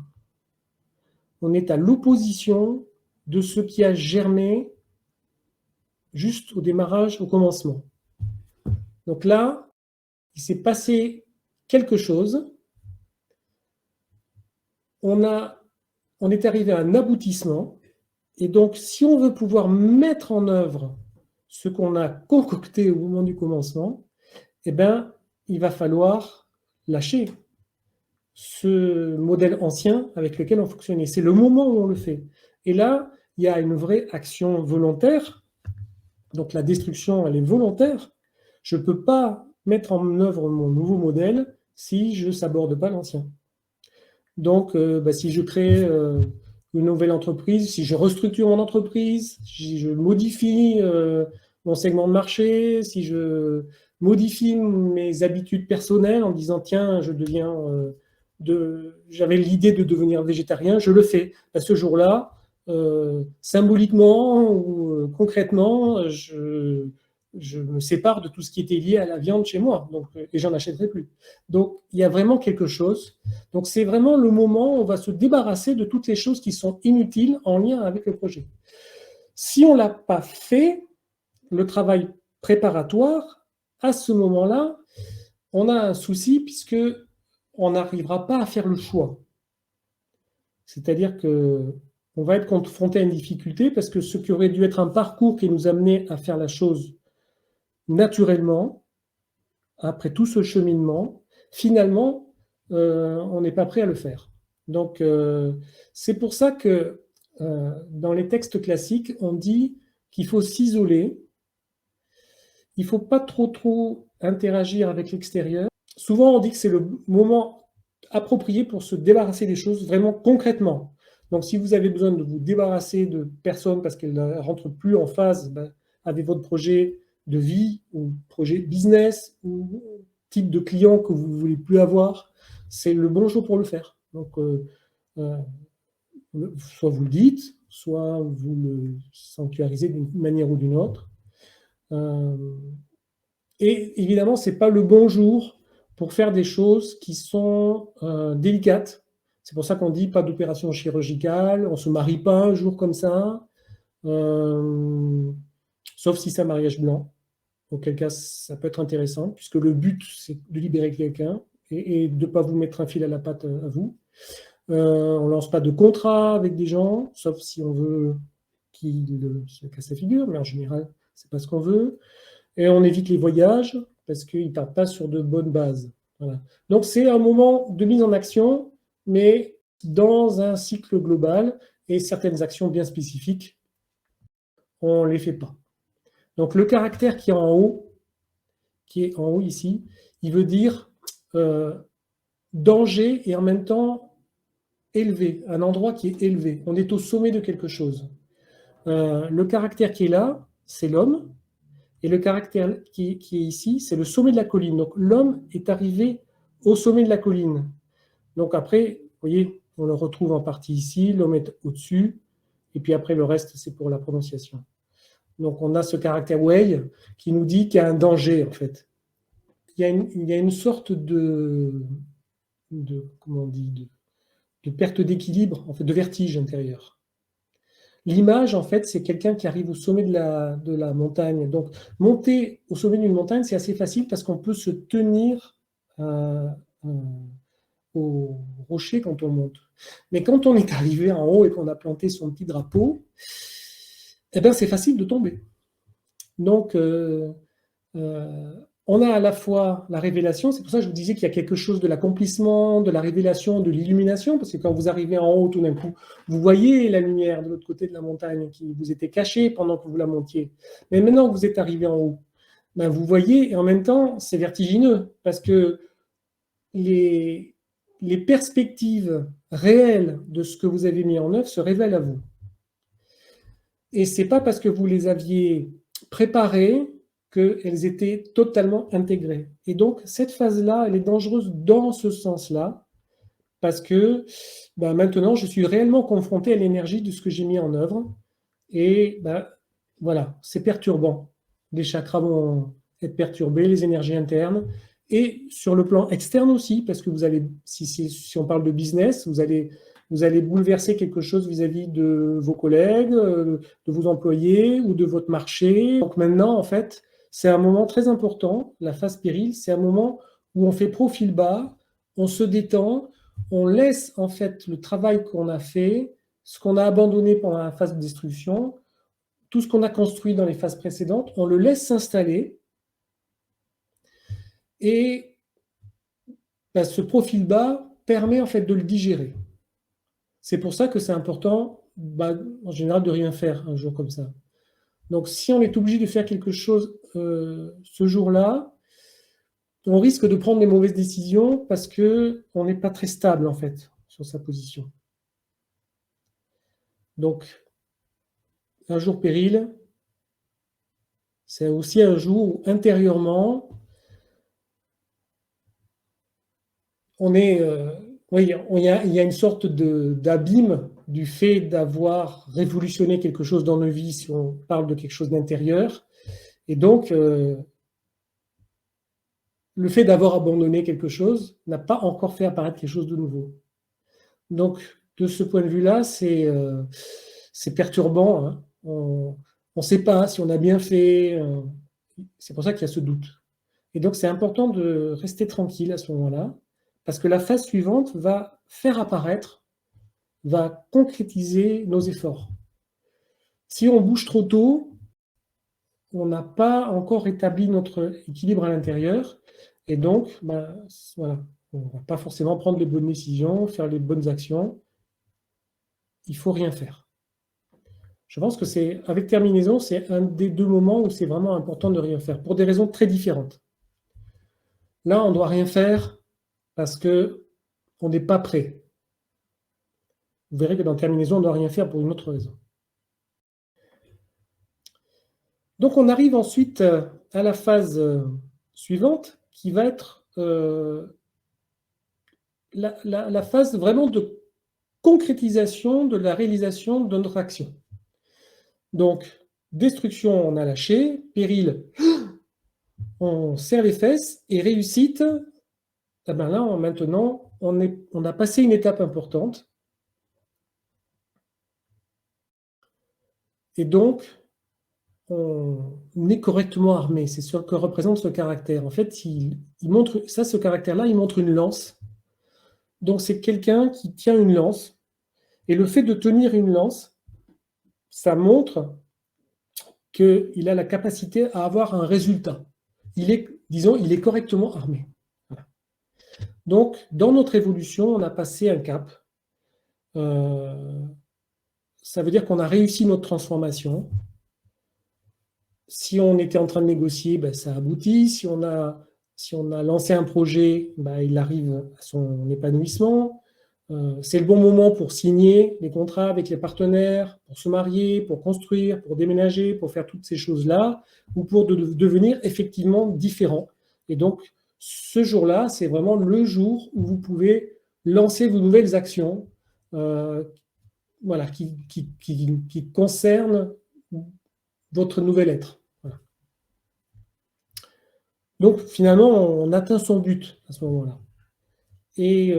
On est à l'opposition de ce qui a germé juste au démarrage, au commencement. Donc là, il s'est passé quelque chose. On est arrivé à un aboutissement. Et donc, si on veut pouvoir mettre en œuvre ce qu'on a concocté au moment du commencement, eh bien, il va falloir lâcher ce modèle ancien avec lequel on fonctionnait. C'est le moment où on le fait. Et là, il y a une vraie action volontaire. Donc la destruction, elle est volontaire. Je ne peux pas mettre en œuvre mon nouveau modèle si je ne saborde pas l'ancien. Donc, si je crée une nouvelle entreprise, si je restructure mon entreprise, si je modifie mon segment de marché, si je modifie mes habitudes personnelles en disant tiens, j'avais l'idée de devenir végétarien, je le fais. À ce jour-là, symboliquement ou concrètement, je me sépare de tout ce qui était lié à la viande chez moi, donc, et j'en achèterai plus. Donc, il y a vraiment quelque chose. Donc, c'est vraiment le moment où on va se débarrasser de toutes les choses qui sont inutiles en lien avec le projet. Si on ne l'a pas fait, le travail préparatoire, à ce moment-là, on a un souci puisque on n'arrivera pas à faire le choix. C'est-à-dire qu'on va être confronté à une difficulté parce que ce qui aurait dû être un parcours qui nous amenait à faire la chose naturellement, après tout ce cheminement, finalement, on n'est pas prêt à le faire. Donc, c'est pour ça que dans les textes classiques, on dit qu'il faut s'isoler, il ne faut pas trop interagir avec l'extérieur. Souvent, on dit que c'est le moment approprié pour se débarrasser des choses vraiment concrètement. Donc, si vous avez besoin de vous débarrasser de personnes parce qu'elles ne rentrent plus en phase avec votre projet de vie ou projet business ou type de client que vous ne voulez plus avoir, c'est le bon jour pour le faire. Donc, soit vous le dites, soit vous le sanctuarisez d'une manière ou d'une autre. Et évidemment, ce n'est pas le bon jour pour faire des choses qui sont délicates. C'est pour ça qu'on dit pas d'opération chirurgicale, on ne se marie pas un jour comme ça, sauf si c'est un mariage blanc, auquel cas ça peut être intéressant, puisque le but c'est de libérer quelqu'un et de ne pas vous mettre un fil à la patte à vous. On ne lance pas de contrat avec des gens, sauf si on veut qu'ils se cassent la figure, mais en général, c'est pas ce qu'on veut. Et on évite les voyages parce qu'ils ne partent pas sur de bonnes bases. Voilà. Donc c'est un moment de mise en action, mais dans un cycle global, et certaines actions bien spécifiques, on ne les fait pas. Donc le caractère qui est en haut ici, il veut dire danger et en même temps élevé, un endroit qui est élevé. On est au sommet de quelque chose. Le caractère qui est là, c'est l'homme, et le caractère qui est ici, c'est le sommet de la colline. Donc l'homme est arrivé au sommet de la colline. Donc après, vous voyez, on le retrouve en partie ici, l'homme est au-dessus, et puis après le reste, c'est pour la prononciation. Donc on a ce caractère way qui nous dit qu'il y a un danger en fait. Il y a une sorte comment on dit, de perte d'équilibre, en fait, de vertige intérieur. L'image, en fait, c'est quelqu'un qui arrive au sommet de la montagne. Donc, monter au sommet d'une montagne, c'est assez facile parce qu'on peut se tenir au rocher quand on monte. Mais quand on est arrivé en haut et qu'on a planté son petit drapeau, eh ben, c'est facile de tomber. Donc, on a à la fois la révélation, c'est pour ça que je vous disais qu'il y a quelque chose de l'accomplissement, de la révélation, de l'illumination, parce que quand vous arrivez en haut, tout d'un coup, vous voyez la lumière de l'autre côté de la montagne qui vous était cachée pendant que vous la montiez. Mais maintenant que vous êtes arrivé en haut, ben vous voyez, et en même temps, c'est vertigineux, parce que les perspectives réelles de ce que vous avez mis en œuvre se révèlent à vous. Et ce n'est pas parce que vous les aviez préparées qu'elles étaient totalement intégrées. Et donc, cette phase-là, elle est dangereuse dans ce sens-là, parce que maintenant, je suis réellement confronté à l'énergie de ce que j'ai mis en œuvre. Et voilà, c'est perturbant. Les chakras vont être perturbés, les énergies internes. Et sur le plan externe aussi, parce que vous allez, si on parle de business, vous allez bouleverser quelque chose vis-à-vis de vos collègues, de vos employés ou de votre marché. Donc maintenant, en fait, c'est un moment très important, la phase péril, c'est un moment où on fait profil bas, on se détend, on laisse en fait le travail qu'on a fait, ce qu'on a abandonné pendant la phase de destruction, tout ce qu'on a construit dans les phases précédentes, on le laisse s'installer et ce profil bas permet en fait de le digérer. C'est pour ça que c'est important, en général, de rien faire un jour comme ça. Donc, si on est obligé de faire quelque chose ce jour-là, on risque de prendre des mauvaises décisions parce qu'on n'est pas très stable, en fait, sur sa position. Donc, un jour péril, c'est aussi un jour où, intérieurement, il y a une sorte d'abîme du fait d'avoir révolutionné quelque chose dans nos vies, si on parle de quelque chose d'intérieur. Et donc, le fait d'avoir abandonné quelque chose n'a pas encore fait apparaître quelque chose de nouveau. Donc, de ce point de vue-là, c'est perturbant. Hein. On ne sait pas si on a bien fait. C'est pour ça qu'il y a ce doute. Et donc, c'est important de rester tranquille à ce moment-là, parce que la phase suivante va faire apparaître, va concrétiser nos efforts. Si on bouge trop tôt, on n'a pas encore établi notre équilibre à l'intérieur, et donc, voilà, on ne va pas forcément prendre les bonnes décisions, faire les bonnes actions. Il ne faut rien faire. Je pense que avec terminaison, c'est un des deux moments où c'est vraiment important de rien faire, pour des raisons très différentes. Là, on ne doit rien faire parce qu'on n'est pas prêt. Vous verrez que dans terminaison, on ne doit rien faire pour une autre raison. Donc, on arrive ensuite à la phase suivante, qui va être la phase vraiment de concrétisation de la réalisation de notre action. Donc, destruction, on a lâché, péril, on serre les fesses, et réussite, là, maintenant, on a passé une étape importante. Et donc, on est correctement armé. C'est ce que représente ce caractère. En fait, ce caractère-là, il montre une lance. Donc, c'est quelqu'un qui tient une lance. Et le fait de tenir une lance, ça montre qu'il a la capacité à avoir un résultat. Il est correctement armé. Voilà. Donc, dans notre évolution, on a passé un cap. Ça veut dire qu'on a réussi notre transformation. Si on était en train de négocier, ben, ça aboutit. Si on a lancé un projet, ben, il arrive à son épanouissement. C'est le bon moment pour signer les contrats avec les partenaires, pour se marier, pour construire, pour déménager, pour faire toutes ces choses-là, ou pour devenir effectivement différent. Et donc, ce jour-là, c'est vraiment le jour où vous pouvez lancer vos nouvelles actions voilà, qui concernent votre nouvel être. Voilà. Donc, finalement, on atteint son but à ce moment-là. Et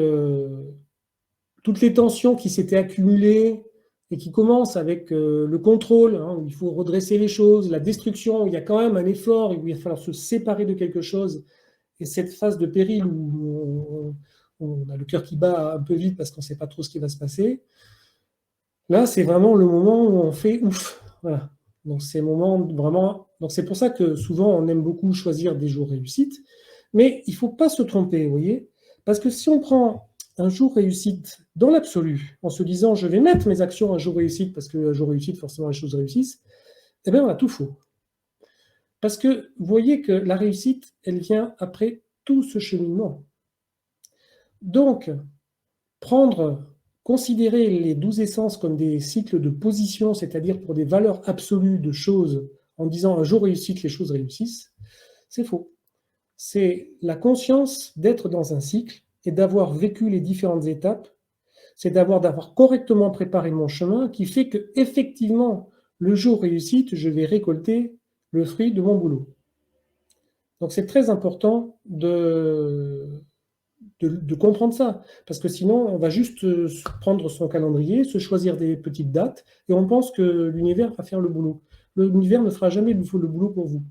toutes les tensions qui s'étaient accumulées et qui commencent avec le contrôle, hein, où il faut redresser les choses, la destruction, où il y a quand même un effort, où il va falloir se séparer de quelque chose, et cette phase de péril où on a le cœur qui bat un peu vite parce qu'on ne sait pas trop ce qui va se passer, là, c'est vraiment le moment où on fait ouf. Voilà. Donc, c'est vraiment. Donc, c'est pour ça que souvent, on aime beaucoup choisir des jours réussites, mais il ne faut pas se tromper, vous voyez, parce que si on prend un jour réussite dans l'absolu, en se disant je vais mettre mes actions un jour réussite, parce qu'un jour réussite, forcément les choses réussissent, eh bien on a tout faux. Parce que vous voyez que la réussite, elle vient après tout ce cheminement. Donc, considérer les 12 essences comme des cycles de position, c'est-à-dire pour des valeurs absolues de choses, en disant un jour réussite, les choses réussissent, c'est faux. C'est la conscience d'être dans un cycle et d'avoir vécu les différentes étapes, c'est d'avoir correctement préparé mon chemin qui fait que effectivement le jour réussite, je vais récolter le fruit de mon boulot. Donc c'est très important de comprendre ça, parce que sinon on va juste prendre son calendrier, se choisir des petites dates, et on pense que l'univers va faire le boulot. L'univers ne fera jamais le boulot pour vous.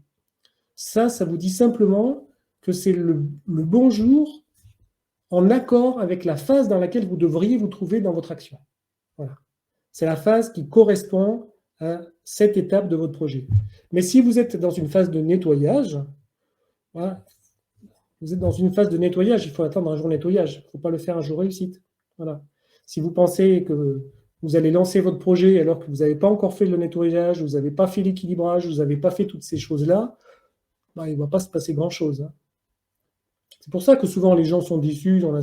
Ça vous dit simplement que c'est le bon jour en accord avec la phase dans laquelle vous devriez vous trouver dans votre action. Voilà. C'est la phase qui correspond à cette étape de votre projet. Mais si vous êtes dans une phase de nettoyage, voilà, vous êtes dans une phase de nettoyage, il faut attendre un jour nettoyage. Il ne faut pas le faire un jour réussite. Voilà. Si vous pensez que vous allez lancer votre projet alors que vous n'avez pas encore fait le nettoyage, vous n'avez pas fait l'équilibrage, vous n'avez pas fait toutes ces choses-là, il ne va pas se passer grand-chose. Hein. C'est pour ça que souvent les gens sont déçus, ont le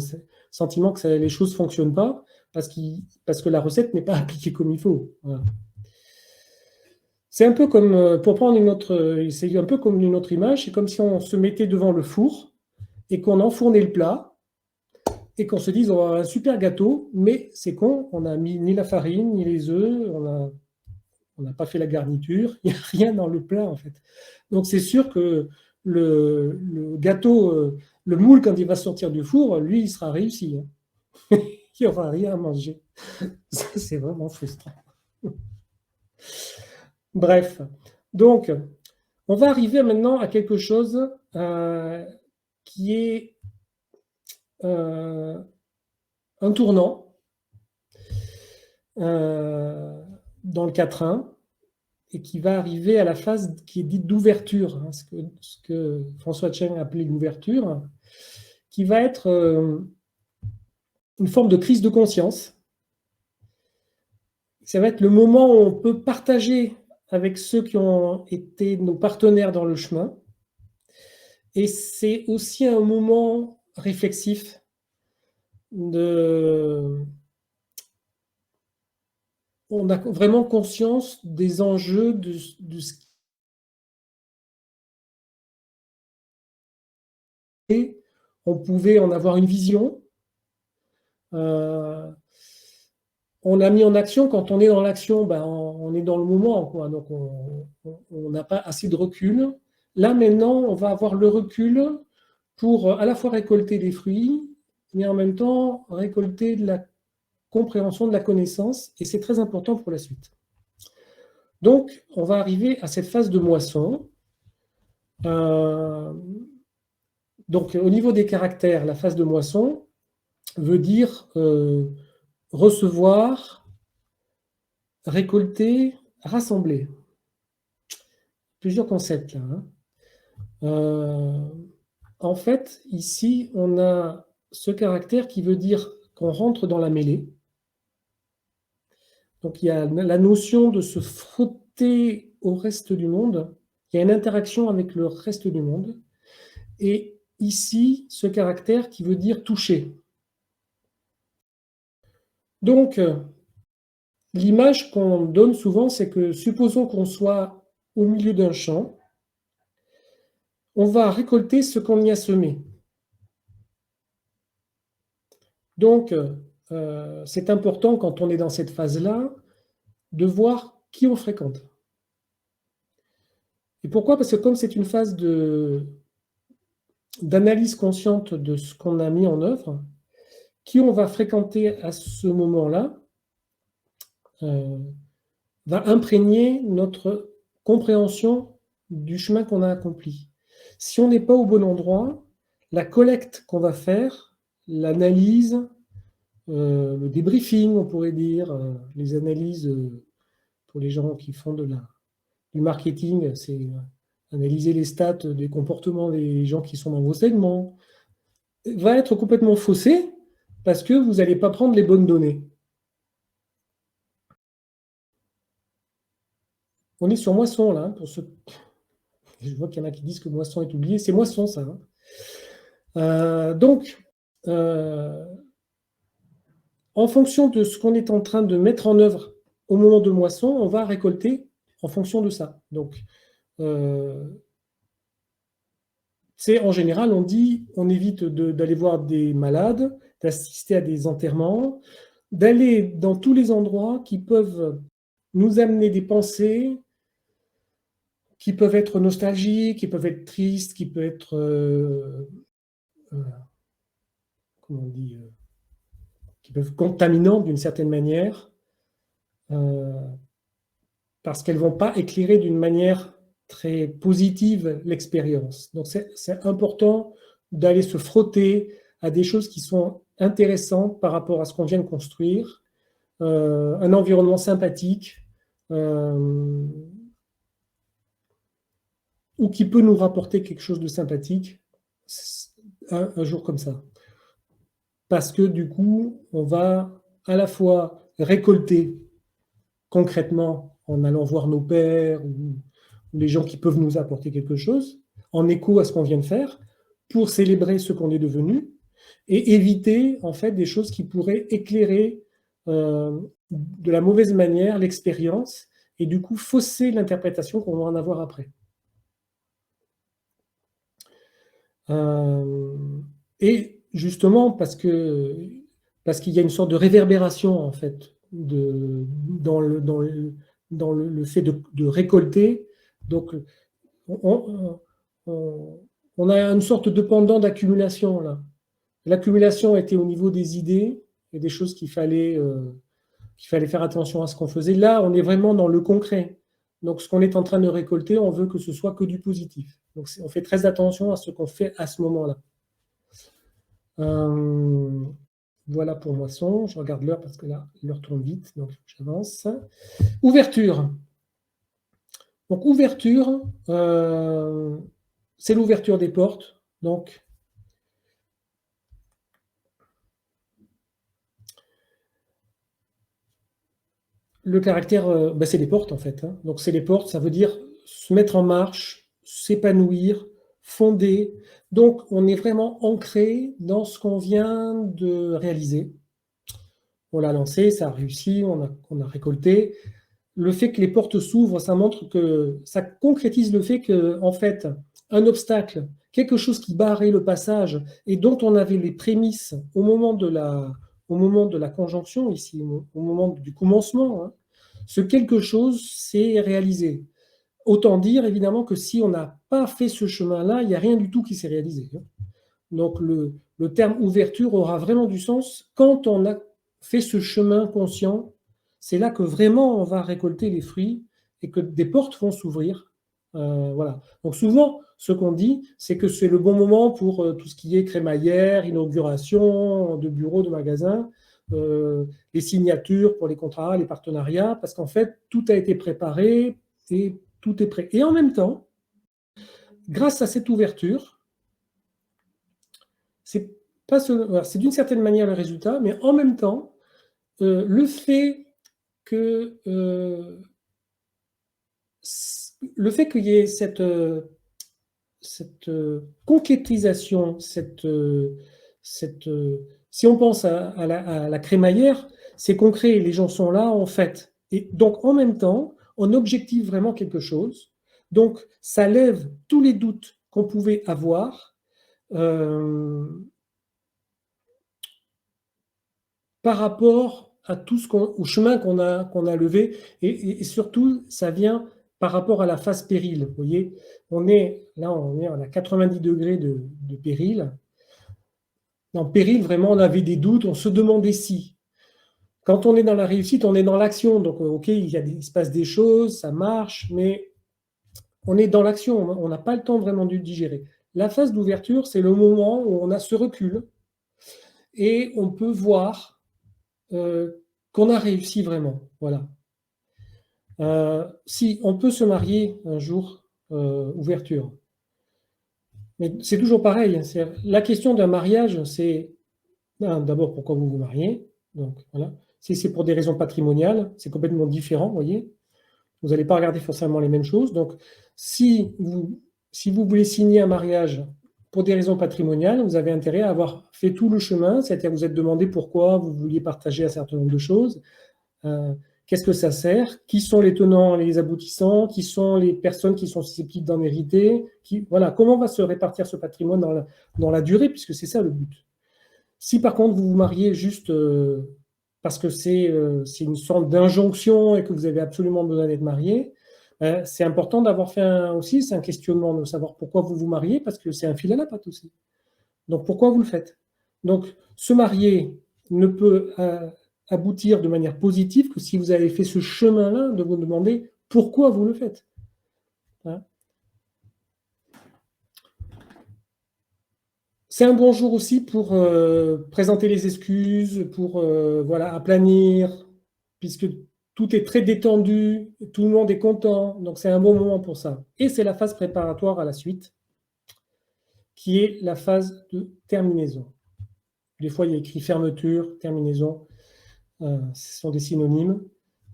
sentiment que les choses ne fonctionnent pas, parce que la recette n'est pas appliquée comme il faut. Voilà. C'est un peu comme, pour prendre c'est un peu comme une autre image, c'est comme si on se mettait devant le four et qu'on enfournait le plat et qu'on se dise on va avoir un super gâteau, mais c'est con, on n'a mis ni la farine, ni les œufs, on n'a pas fait la garniture, il n'y a rien dans le plat en fait. Donc c'est sûr que le gâteau, le moule quand il va sortir du four, lui il sera réussi. Hein. Il n'y aura rien à manger. Ça, c'est vraiment frustrant. Bref, donc on va arriver maintenant à quelque chose qui est un tournant dans le 4.1 et qui va arriver à la phase qui est dite d'ouverture, hein, ce que François Cheng appelait l'ouverture, qui va être une forme de crise de conscience. Ça va être le moment où on peut partager avec ceux qui ont été nos partenaires dans le chemin. Et c'est aussi un moment réflexif on a vraiment conscience des enjeux de ce qu'est. On pouvait en avoir une vision. On a mis en action, quand on est dans l'action, on est dans le moment, quoi. Donc on n'a pas assez de recul. Là maintenant, on va avoir le recul pour à la fois récolter des fruits, mais en même temps récolter de la compréhension, de la connaissance, et c'est très important pour la suite. Donc, on va arriver à cette phase de moisson. Donc, au niveau des caractères, la phase de moisson, veut dire recevoir, récolter, rassembler. Plusieurs concepts là, hein. En fait, ici, on a ce caractère qui veut dire qu'on rentre dans la mêlée. Donc il y a la notion de se frotter au reste du monde. Il y a une interaction avec le reste du monde. Et ici, ce caractère qui veut dire toucher. Donc, l'image qu'on donne souvent, c'est que supposons qu'on soit au milieu d'un champ, on va récolter ce qu'on y a semé. Donc, c'est important quand on est dans cette phase-là de voir qui on fréquente. Et pourquoi? Parce que comme c'est une phase d'analyse consciente de ce qu'on a mis en œuvre, qui on va fréquenter à ce moment-là va imprégner notre compréhension du chemin qu'on a accompli. Si on n'est pas au bon endroit, la collecte qu'on va faire, l'analyse, le débriefing, on pourrait dire, les analyses pour les gens qui font du marketing, c'est analyser les stats des comportements des gens qui sont dans vos segments, va être complètement faussé parce que vous n'allez pas prendre les bonnes données. On est sur Moisson, là, pour ceux... Je vois qu'il y en a qui disent que Moisson est oublié. C'est Moisson, ça. Donc, en fonction de ce qu'on est en train de mettre en œuvre au moment de moisson, on va récolter en fonction de ça. Donc, c'est en général, on dit, on évite d'aller voir des malades, d'assister à des enterrements, d'aller dans tous les endroits qui peuvent nous amener des pensées, qui peuvent être nostalgiques, qui peuvent être tristes, qui peuvent être, comment on dit, qui peuvent être contaminantes d'une certaine manière, parce qu'elles ne vont pas éclairer d'une manière très positive l'expérience. Donc c'est important d'aller se frotter à des choses qui sont intéressantes par rapport à ce qu'on vient de construire, un environnement sympathique, ou qui peut nous rapporter quelque chose de sympathique un jour comme ça. Parce que du coup, on va à la fois récolter concrètement en allant voir nos pères ou les gens qui peuvent nous apporter quelque chose, en écho à ce qu'on vient de faire, pour célébrer ce qu'on est devenu et éviter en fait des choses qui pourraient éclairer de la mauvaise manière l'expérience et du coup fausser l'interprétation qu'on va en avoir après. Et justement parce qu'il y a une sorte de réverbération en fait dans le fait de récolter. Donc on a une sorte de pendant d'accumulation là. L'accumulation était au niveau des idées et des choses qu'il fallait faire attention à ce qu'on faisait. Là, on est vraiment dans le concret. Donc, ce qu'on est en train de récolter, on veut que ce soit que du positif. Donc, on fait très attention à ce qu'on fait à ce moment-là. Voilà pour moisson. Je regarde l'heure parce que là, l'heure tourne vite, donc j'avance. Ouverture. Donc, ouverture, c'est l'ouverture des portes. Donc, le caractère, c'est les portes en fait. Hein. Donc, c'est les portes, ça veut dire se mettre en marche, s'épanouir, fonder. Donc, on est vraiment ancré dans ce qu'on vient de réaliser. On l'a lancé, ça a réussi, on a récolté. Le fait que les portes s'ouvrent, ça montre que ça concrétise le fait que, en fait, un obstacle, quelque chose qui barrait le passage et dont on avait les prémices au moment de la conjonction ici, au moment du commencement, hein, ce quelque chose s'est réalisé. Autant dire évidemment que si on n'a pas fait ce chemin-là, il n'y a rien du tout qui s'est réalisé. Donc le terme ouverture aura vraiment du sens quand on a fait ce chemin conscient. C'est là que vraiment on va récolter les fruits et que des portes vont s'ouvrir Voilà. Donc souvent, ce qu'on dit, c'est que c'est le bon moment pour tout ce qui est crémaillère, inauguration de bureaux, de magasins, les signatures pour les contrats, les partenariats, parce qu'en fait, tout a été préparé et tout est prêt. Et en même temps, grâce à cette ouverture, c'est pas voilà, c'est d'une certaine manière le résultat, mais en même temps, le fait que qu'il y ait cette concrétisation, si on pense à la crémaillère, c'est concret, les gens sont là en fait. Et donc en même temps, on objective vraiment quelque chose. Donc ça lève tous les doutes qu'on pouvait avoir par rapport à tout au chemin qu'on a levé. Et surtout, ça vient par rapport à la phase péril. Vous voyez, on est à 90 degrés de péril. En péril, vraiment, on avait des doutes, on se demandait si. Quand on est dans la réussite, on est dans l'action. Donc, OK, il se passe des choses, ça marche, mais on est dans l'action, on n'a pas le temps vraiment de digérer. La phase d'ouverture, c'est le moment où on a ce recul et on peut voir qu'on a réussi vraiment. Voilà. Si on peut se marier un jour, ouverture. Mais c'est toujours pareil. La question d'un mariage, c'est d'abord pourquoi vous vous mariez. Donc, voilà. Si c'est pour des raisons patrimoniales, c'est complètement différent, vous voyez. Vous n'allez pas regarder forcément les mêmes choses. Donc, si vous voulez signer un mariage pour des raisons patrimoniales, vous avez intérêt à avoir fait tout le chemin, c'est-à-dire vous êtes demandé pourquoi vous vouliez partager un certain nombre de choses. Qu'est-ce que ça sert? Qui sont les tenants et les aboutissants? Qui sont les personnes qui sont susceptibles d'en hériter? Voilà, comment va se répartir ce patrimoine dans la durée, puisque c'est ça le but. Si par contre vous vous mariez juste parce que c'est une sorte d'injonction et que vous avez absolument besoin d'être marié, c'est important d'avoir fait aussi, c'est un questionnement de savoir pourquoi vous vous mariez, parce que c'est un fil à la patte aussi. Donc pourquoi vous le faites? Donc se marier ne peut aboutir de manière positive que si vous avez fait ce chemin-là de vous demander pourquoi vous le faites. Hein? C'est un bon jour aussi pour présenter les excuses, pour voilà, aplanir, puisque tout est très détendu, tout le monde est content, donc c'est un bon moment pour ça. Et c'est la phase préparatoire à la suite, qui est la phase de terminaison. Des fois, il y a écrit fermeture, terminaison, ce sont des synonymes.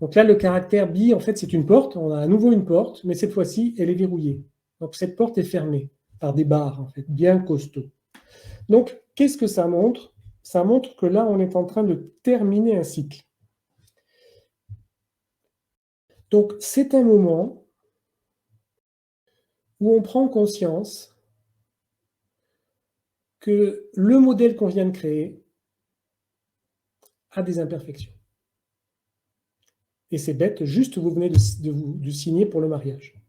Donc là, le caractère bi, en fait, c'est une porte, on a à nouveau une porte, mais cette fois-ci, elle est verrouillée. Donc cette porte est fermée par des barres, en fait, bien costauds. Donc, qu'est-ce que ça montre? Ça montre que là, on est en train de terminer un cycle. Donc, c'est un moment où on prend conscience que le modèle qu'on vient de créer a des imperfections. Et c'est bête, juste vous venez de signer pour le mariage.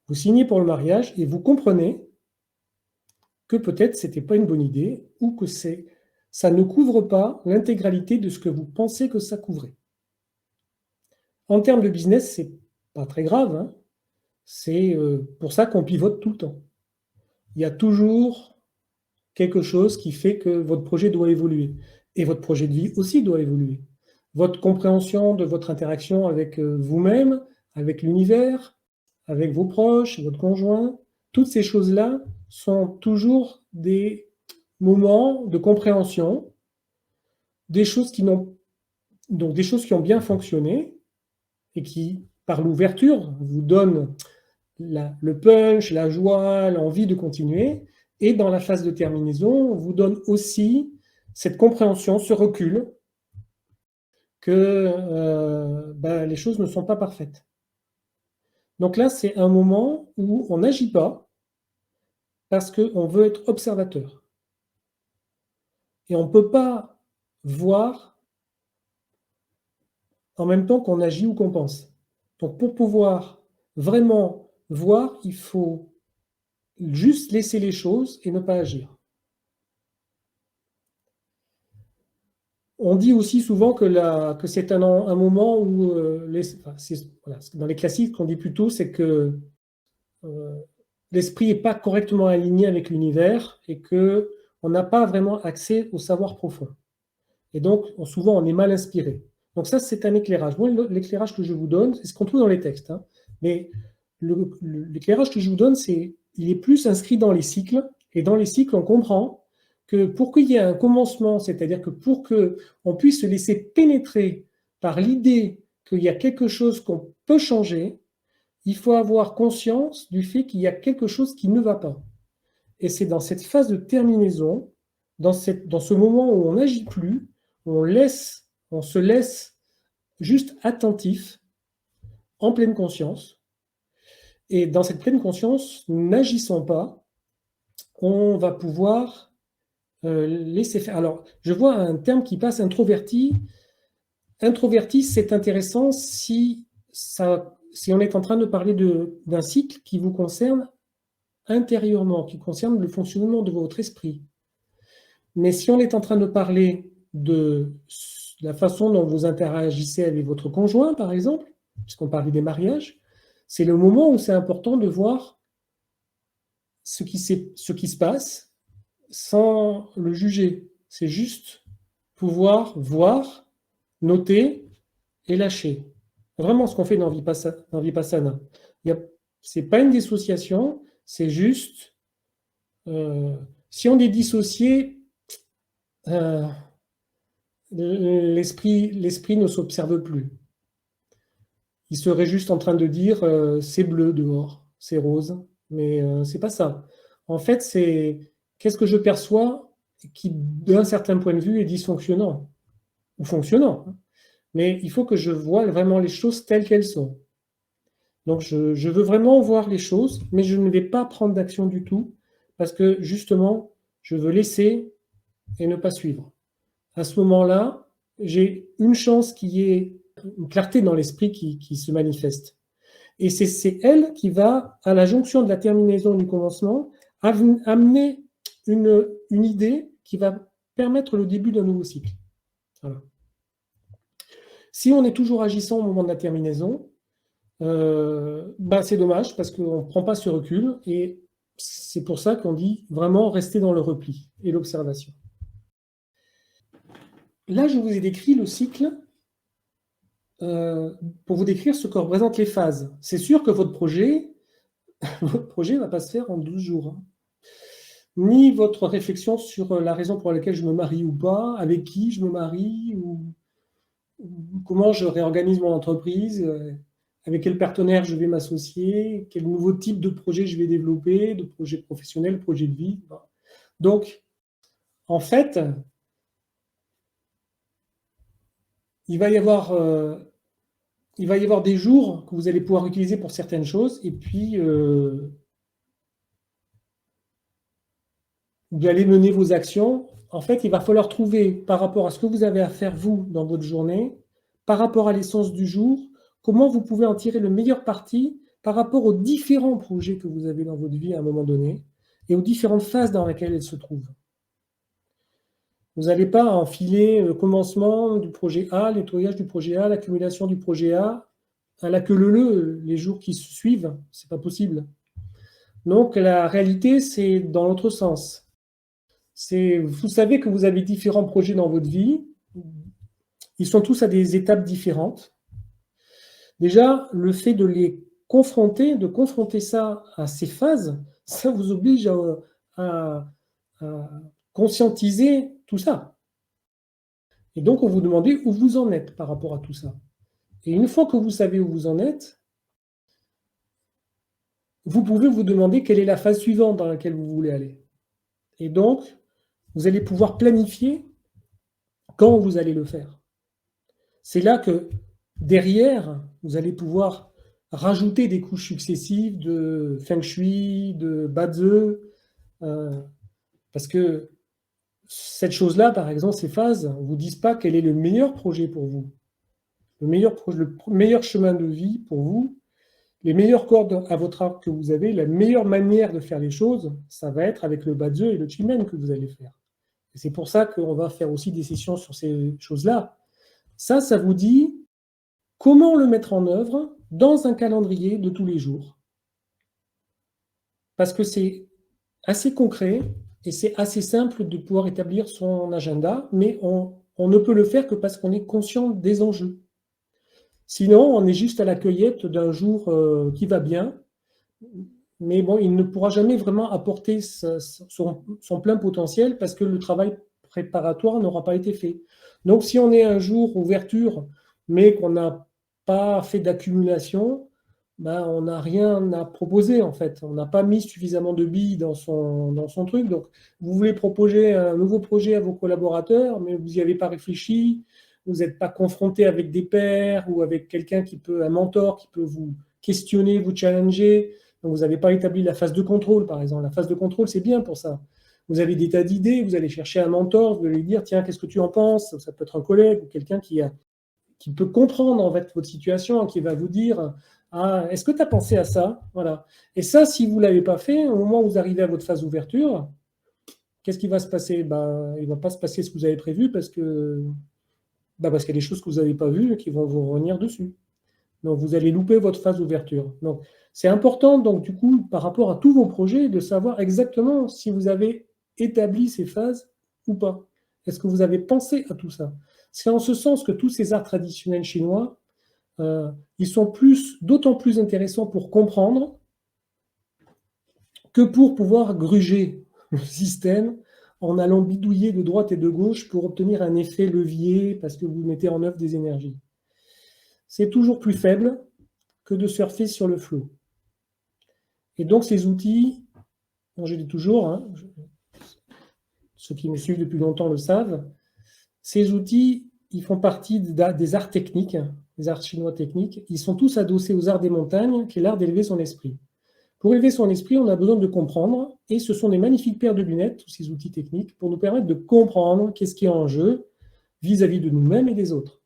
Vous signez pour le mariage et vous comprenez que peut-être ce n'était pas une bonne idée ou que ça ne couvre pas l'intégralité de ce que vous pensez que ça couvrait. En termes de business, ce n'est pas très grave. Hein. C'est pour ça qu'on pivote tout le temps. Il y a toujours quelque chose qui fait que votre projet doit évoluer. Et votre projet de vie aussi doit évoluer. Votre compréhension de votre interaction avec vous-même, avec l'univers, avec vos proches, votre conjoint, toutes ces choses-là sont toujours des moments de compréhension, des choses qui ont bien fonctionné et qui, par l'ouverture, vous donnent le punch, la joie, l'envie de continuer. Et dans la phase de terminaison, on vous donne aussi cette compréhension, ce recul, que les choses ne sont pas parfaites. Donc là, c'est un moment où on n'agit pas parce qu'on veut être observateur. Et on ne peut pas voir en même temps qu'on agit ou qu'on pense. Donc pour pouvoir vraiment voir, il faut juste laisser les choses et ne pas agir. On dit aussi souvent que c'est un moment où, dans les classiques, ce qu'on dit plutôt, c'est que l'esprit n'est pas correctement aligné avec l'univers et qu'on n'a pas vraiment accès au savoir profond. Et donc, souvent, on est mal inspiré. Donc ça, c'est un éclairage. Moi, l'éclairage que je vous donne, c'est ce qu'on trouve dans les textes. Hein. Mais l'éclairage que je vous donne, il est plus inscrit dans les cycles. Et dans les cycles, on comprend que pour qu'il y ait un commencement, c'est-à-dire que pour qu'on puisse se laisser pénétrer par l'idée qu'il y a quelque chose qu'on peut changer, il faut avoir conscience du fait qu'il y a quelque chose qui ne va pas. Et c'est dans cette phase de terminaison, dans ce moment où on n'agit plus, où on se laisse juste attentif, en pleine conscience. Et dans cette pleine conscience, n'agissons pas, on va pouvoir laisser faire. Alors, je vois un terme qui passe, introverti. Introverti, c'est intéressant si on est en train de parler d'un cycle qui vous concerne intérieurement, qui concerne le fonctionnement de votre esprit. Mais si on est en train de parler de la façon dont vous interagissez avec votre conjoint, par exemple, puisqu'on parlait des mariages, c'est le moment où c'est important de voir ce qui se passe sans le juger. C'est juste pouvoir voir, noter et lâcher. Vraiment ce qu'on fait dans Vipassana. Ce n'est pas une dissociation, c'est juste, si on est dissocié, l'esprit ne s'observe plus. Il serait juste en train de dire c'est bleu dehors, c'est rose, mais c'est pas ça. En fait, c'est qu'est-ce que je perçois qui, d'un certain point de vue, est dysfonctionnant ou fonctionnant. Mais il faut que je voie vraiment les choses telles qu'elles sont. Donc, je veux vraiment voir les choses, mais je ne vais pas prendre d'action du tout, parce que justement, je veux laisser et ne pas suivre. À ce moment-là, j'ai une chance qu'il y ait une clarté dans l'esprit qui se manifeste. Et c'est elle qui va, à la jonction de la terminaison du commencement, amener une idée qui va permettre le début d'un nouveau cycle. Voilà. Si on est toujours agissant au moment de la terminaison, c'est dommage parce qu'on ne prend pas ce recul et c'est pour ça qu'on dit vraiment rester dans le repli et l'observation. Là, je vous ai décrit le cycle pour vous décrire ce que représentent les phases. C'est sûr que votre projet ne va pas se faire en 12 jours. Hein. Ni votre réflexion sur la raison pour laquelle je me marie ou pas, avec qui je me marie, ou comment je réorganise mon entreprise, avec quel partenaire je vais m'associer, quel nouveau type de projet je vais développer, de projet professionnel, projet de vie. Donc, en fait, il va y avoir des jours que vous allez pouvoir utiliser pour certaines choses, et puis vous allez mener vos actions. En fait, il va falloir trouver, par rapport à ce que vous avez à faire, vous, dans votre journée, par rapport à l'essence du jour, comment vous pouvez en tirer le meilleur parti par rapport aux différents projets que vous avez dans votre vie à un moment donné, et aux différentes phases dans lesquelles elles se trouvent. Vous n'allez pas enfiler le commencement du projet A, le nettoyage du projet A, l'accumulation du projet A, à la queue leu les jours qui se suivent. Ce n'est pas possible. Donc, la réalité, c'est dans l'autre sens. Vous savez que vous avez différents projets dans votre vie. Ils sont tous à des étapes différentes. Déjà, le fait de les confronter, de confronter ça à ces phases, ça vous oblige à conscientiser tout ça. Et donc, on vous demande où vous en êtes par rapport à tout ça. Et une fois que vous savez où vous en êtes, vous pouvez vous demander quelle est la phase suivante dans laquelle vous voulez aller. Et donc, vous allez pouvoir planifier quand vous allez le faire. C'est là que, derrière, vous allez pouvoir rajouter des couches successives de feng shui, de badze, parce que cette chose-là, par exemple, ces phases, ne vous disent pas quel est le meilleur projet pour vous, le meilleur chemin de vie pour vous, les meilleures cordes à votre arc que vous avez, la meilleure manière de faire les choses, ça va être avec le badze et le chimen que vous allez faire. Et c'est pour ça qu'on va faire aussi des sessions sur ces choses-là. Ça vous dit comment le mettre en œuvre dans un calendrier de tous les jours. parce que c'est assez concret et c'est assez simple de pouvoir établir son agenda, mais on ne peut le faire que parce qu'on est conscient des enjeux. Sinon, on est juste à la cueillette d'un jour qui va bien, mais bon, il ne pourra jamais vraiment apporter son plein potentiel parce que le travail préparatoire n'aura pas été fait. Donc, si on est un jour ouverture, mais qu'on n'a pas fait d'accumulation, ben, on n'a rien à proposer en fait. On n'a pas mis suffisamment de billes dans son truc. Donc, vous voulez proposer un nouveau projet à vos collaborateurs, mais vous n'y avez pas réfléchi, vous n'êtes pas confronté avec des pairs ou avec quelqu'un un mentor qui peut vous questionner, vous challenger. Donc, vous n'avez pas établi la phase de contrôle, par exemple. La phase de contrôle, c'est bien pour ça. Vous avez des tas d'idées, vous allez chercher un mentor, vous allez lui dire, tiens, qu'est-ce que tu en penses? Ça peut être un collègue ou quelqu'un qui peut comprendre en fait votre situation, qui va vous dire, ah, est-ce que tu as pensé à ça? Voilà. Et ça, si vous ne l'avez pas fait, au moment où vous arrivez à votre phase d'ouverture, qu'est-ce qui va se passer? Ben, il ne va pas se passer ce que vous avez prévu parce qu'il y a des choses que vous n'avez pas vues et qui vont vous revenir dessus. Donc, vous allez louper votre phase d'ouverture. Donc, c'est important, donc, du coup, par rapport à tous vos projets, de savoir exactement si vous avez établi ces phases ou pas. Est-ce que vous avez pensé à tout ça? C'est en ce sens que tous ces arts traditionnels chinois, ils sont d'autant plus intéressants pour comprendre que pour pouvoir gruger le système en allant bidouiller de droite et de gauche pour obtenir un effet levier parce que vous mettez en œuvre des énergies. C'est toujours plus faible que de surfer sur le flot. Et donc ces outils, je dis toujours, hein, ceux qui me suivent depuis longtemps le savent, ces outils, ils font partie des arts techniques, des arts chinois techniques. Ils sont tous adossés aux arts des montagnes, qui est l'art d'élever son esprit. Pour élever son esprit, on a besoin de comprendre, et ce sont des magnifiques paires de lunettes, tous ces outils techniques, pour nous permettre de comprendre qu'est-ce qui est en jeu vis-à-vis de nous-mêmes et des autres.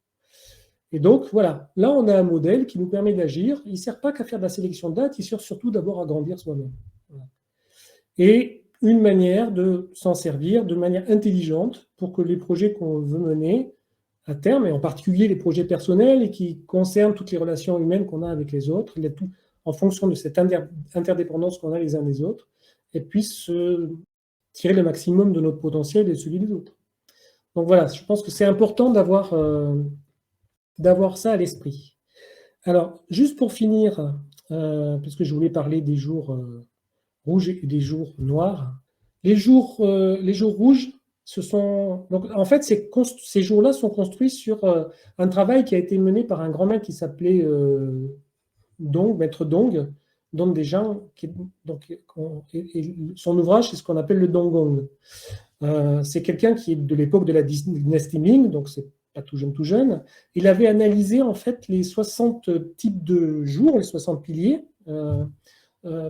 Et donc, voilà, là, on a un modèle qui nous permet d'agir. Il ne sert pas qu'à faire de la sélection de dates, il sert surtout d'abord à grandir soi-même. Voilà. Et une manière de s'en servir de manière intelligente pour que les projets qu'on veut mener à terme, et en particulier les projets personnels et qui concernent toutes les relations humaines qu'on a avec les autres, il y a tout en fonction de cette interdépendance qu'on a les uns des autres, et puissent tirer le maximum de notre potentiel et de celui des autres. Donc voilà, je pense que c'est important d'avoir ça à l'esprit. Alors, juste pour finir, puisque je voulais parler des jours rouges et des jours noirs, les jours rouges, donc, en fait, ces jours-là sont construits sur un travail qui a été mené par un grand maître qui s'appelait Maître Dong Dejiang, son ouvrage, c'est ce qu'on appelle le Donggong. C'est quelqu'un qui est de l'époque de la dynastie Ming, donc c'est pas tout jeune. Il avait analysé en fait les 60 types de jours, les 60 piliers,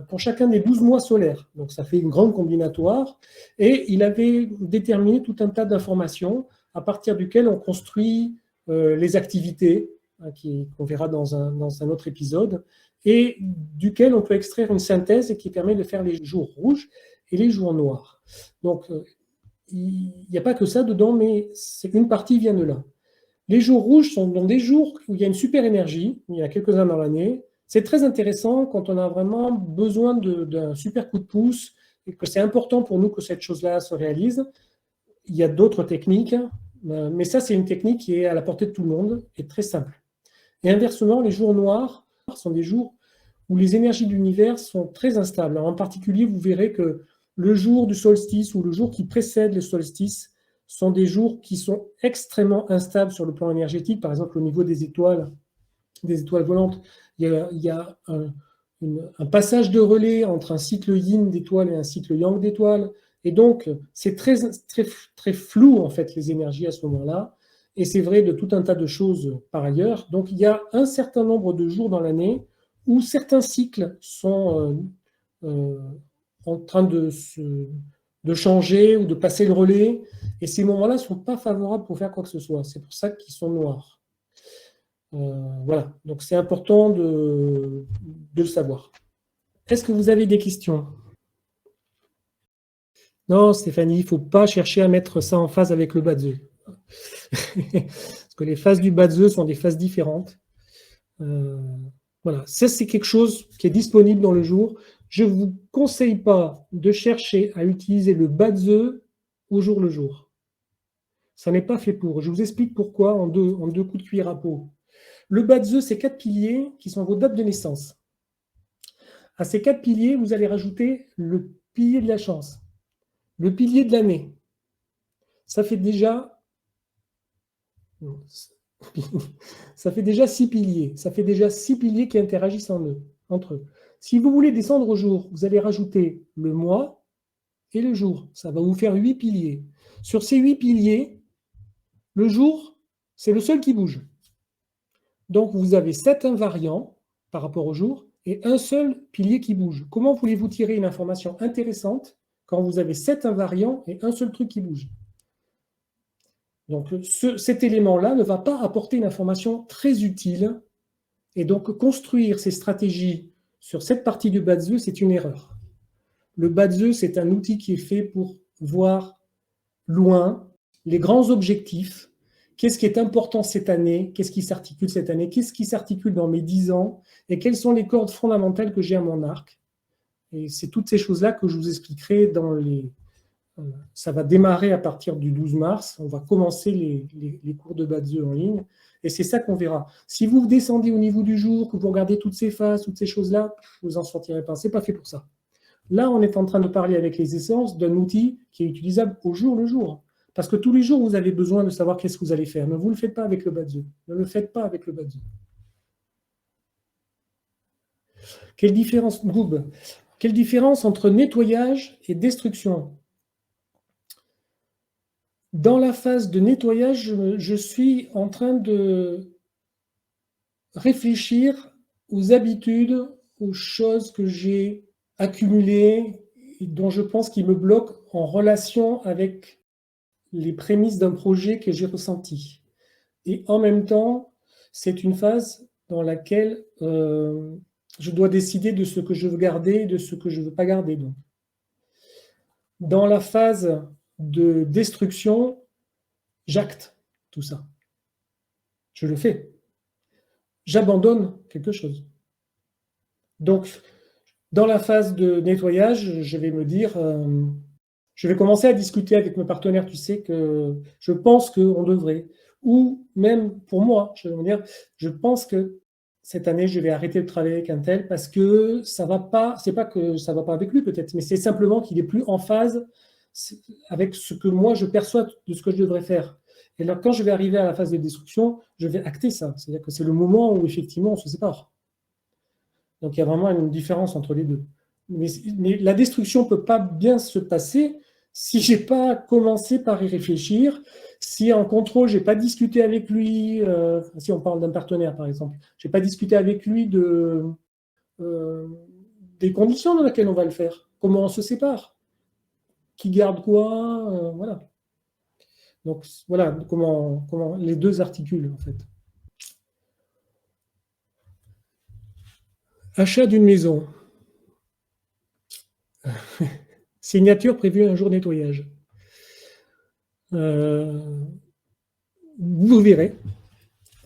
pour chacun des 12 mois solaires. Donc ça fait une grande combinatoire. Et il avait déterminé tout un tas d'informations à partir duquel on construit les activités, qu'on verra dans un autre épisode, et duquel on peut extraire une synthèse qui permet de faire les jours rouges et les jours noirs. Donc, il n'y a pas que ça dedans, mais une partie vient de là. Les jours rouges sont donc des jours où il y a une super énergie, il y a quelques-uns dans l'année. C'est très intéressant quand on a vraiment besoin d'un super coup de pouce et que c'est important pour nous que cette chose-là se réalise. Il y a d'autres techniques, mais ça, c'est une technique qui est à la portée de tout le monde et très simple. Et inversement, les jours noirs sont des jours où les énergies de l'univers sont très instables. En particulier, vous verrez que le jour du solstice ou le jour qui précède le solstice sont des jours qui sont extrêmement instables sur le plan énergétique. Par exemple, au niveau des étoiles volantes, il y a un passage de relais entre un cycle yin d'étoiles et un cycle yang d'étoiles. Et donc, c'est très, très, très flou, en fait, les énergies à ce moment-là. Et c'est vrai de tout un tas de choses par ailleurs. Donc, il y a un certain nombre de jours dans l'année où certains cycles sont en train de changer ou de passer le relais. Et ces moments-là ne sont pas favorables pour faire quoi que ce soit. C'est pour ça qu'ils sont noirs. Voilà. Donc, c'est important de le savoir. Est-ce que vous avez des questions ? Non, Stéphanie, il ne faut pas chercher à mettre ça en phase avec le Bazi. Parce que les phases du Bazi sont des phases différentes. Voilà, ça c'est quelque chose qui est disponible dans le jour. Je ne vous conseille pas de chercher à utiliser le Badze au jour le jour. Ça n'est pas fait pour. Je vous explique pourquoi en deux coups de cuillère à peau. Le Badze, c'est 4 piliers qui sont vos dates de naissance. À ces 4 piliers, vous allez rajouter le pilier de la chance, le pilier de l'année. Ça fait déjà 6 piliers. Ça fait déjà 6 piliers qui interagissent entre eux. Si vous voulez descendre au jour, vous allez rajouter le mois et le jour. Ça va vous faire 8 piliers. Sur ces 8 piliers, le jour, c'est le seul qui bouge. Donc, vous avez 7 invariants par rapport au jour et un seul pilier qui bouge. Comment voulez-vous tirer une information intéressante quand vous avez 7 invariants et un seul truc qui bouge? Donc, cet élément-là ne va pas apporter une information très utile. Et donc, construire ces stratégies sur cette partie du Badze, c'est une erreur. Le Badze, c'est un outil qui est fait pour voir loin les grands objectifs. Qu'est-ce qui est important cette année? Qu'est-ce qui s'articule cette année? Qu'est-ce qui s'articule dans mes 10 ans? Et quelles sont les cordes fondamentales que j'ai à mon arc? Et c'est toutes ces choses-là que je vous expliquerai dans les... Ça va démarrer à partir du 12 mars. On va commencer les cours de Badze en ligne. Et c'est ça qu'on verra. Si vous descendez au niveau du jour, que vous regardez toutes ces phases, toutes ces choses-là, vous n'en sortirez pas. Ce n'est pas fait pour ça. Là, on est en train de parler avec les essences d'un outil qui est utilisable au jour le jour. Parce que tous les jours, vous avez besoin de savoir qu'est-ce que vous allez faire. Ne vous le faites pas avec le Badze. Ne le faites pas avec le Badze. Quelle différence, Goob, quelle différence entre nettoyage et destruction? Dans la phase de nettoyage, je suis en train de réfléchir aux habitudes, aux choses que j'ai accumulées et dont je pense qu'ils me bloquent en relation avec les prémices d'un projet que j'ai ressenti. Et en même temps, c'est une phase dans laquelle je dois décider de ce que je veux garder et de ce que je ne veux pas garder. Donc. Dans la phase de destruction, j'acte tout ça. Je le fais. J'abandonne quelque chose. Donc, dans la phase de nettoyage, je vais me dire, je vais commencer à discuter avec mes partenaires, tu sais, que je pense qu'on devrait, ou même pour moi, je vais me dire, je pense que cette année, je vais arrêter de travailler avec un tel parce que ça va pas, c'est pas que ça va pas avec lui peut-être, mais c'est simplement qu'il est plus en phase avec ce que moi je perçois de ce que je devrais faire. Et alors, quand je vais arriver à la phase de destruction, je vais acter ça. C'est-à-dire que c'est le moment où effectivement on se sépare. Donc il y a vraiment une différence entre les deux. Mais la destruction ne peut pas bien se passer si je n'ai pas commencé par y réfléchir, si en contrôle, je n'ai pas discuté avec lui, si on parle d'un partenaire par exemple, je n'ai pas discuté avec lui des conditions dans lesquelles on va le faire, comment on se sépare, qui garde quoi, voilà. Donc voilà comment les deux articulent en fait. Achat d'une maison. Signature prévue un jour nettoyage. Vous verrez.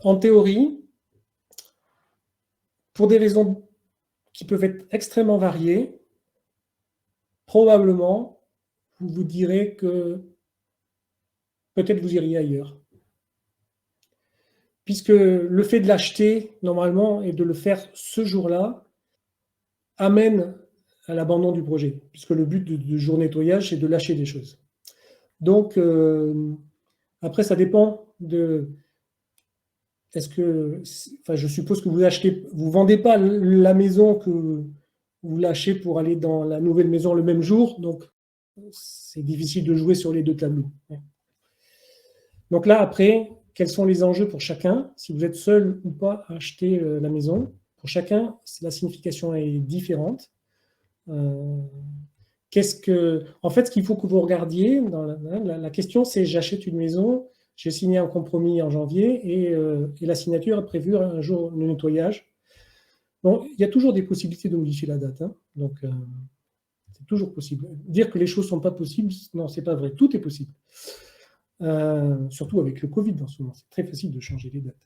En théorie, pour des raisons qui peuvent être extrêmement variées, probablement, vous vous direz que peut-être vous iriez ailleurs. Puisque le fait de l'acheter, normalement, et de le faire ce jour-là, amène à l'abandon du projet. Puisque le but du jour nettoyage, c'est de lâcher des choses. Donc, après, ça dépend de... Est-ce que... Enfin, je suppose que vous vendez pas la maison que vous lâchez pour aller dans la nouvelle maison le même jour. Donc, c'est difficile de jouer sur les deux tableaux. Donc là, après, quels sont les enjeux pour chacun? Si vous êtes seul ou pas à acheter la maison, pour chacun, la signification est différente. En fait, ce qu'il faut que vous regardiez, la question, c'est j'achète une maison, j'ai signé un compromis en janvier et la signature a prévu un jour de nettoyage. Bon, il y a toujours des possibilités de modifier la date. Hein, donc, c'est toujours possible. Dire que les choses ne sont pas possibles, non, c'est pas vrai. Tout est possible. Surtout avec le Covid en ce moment. C'est très facile de changer les dates.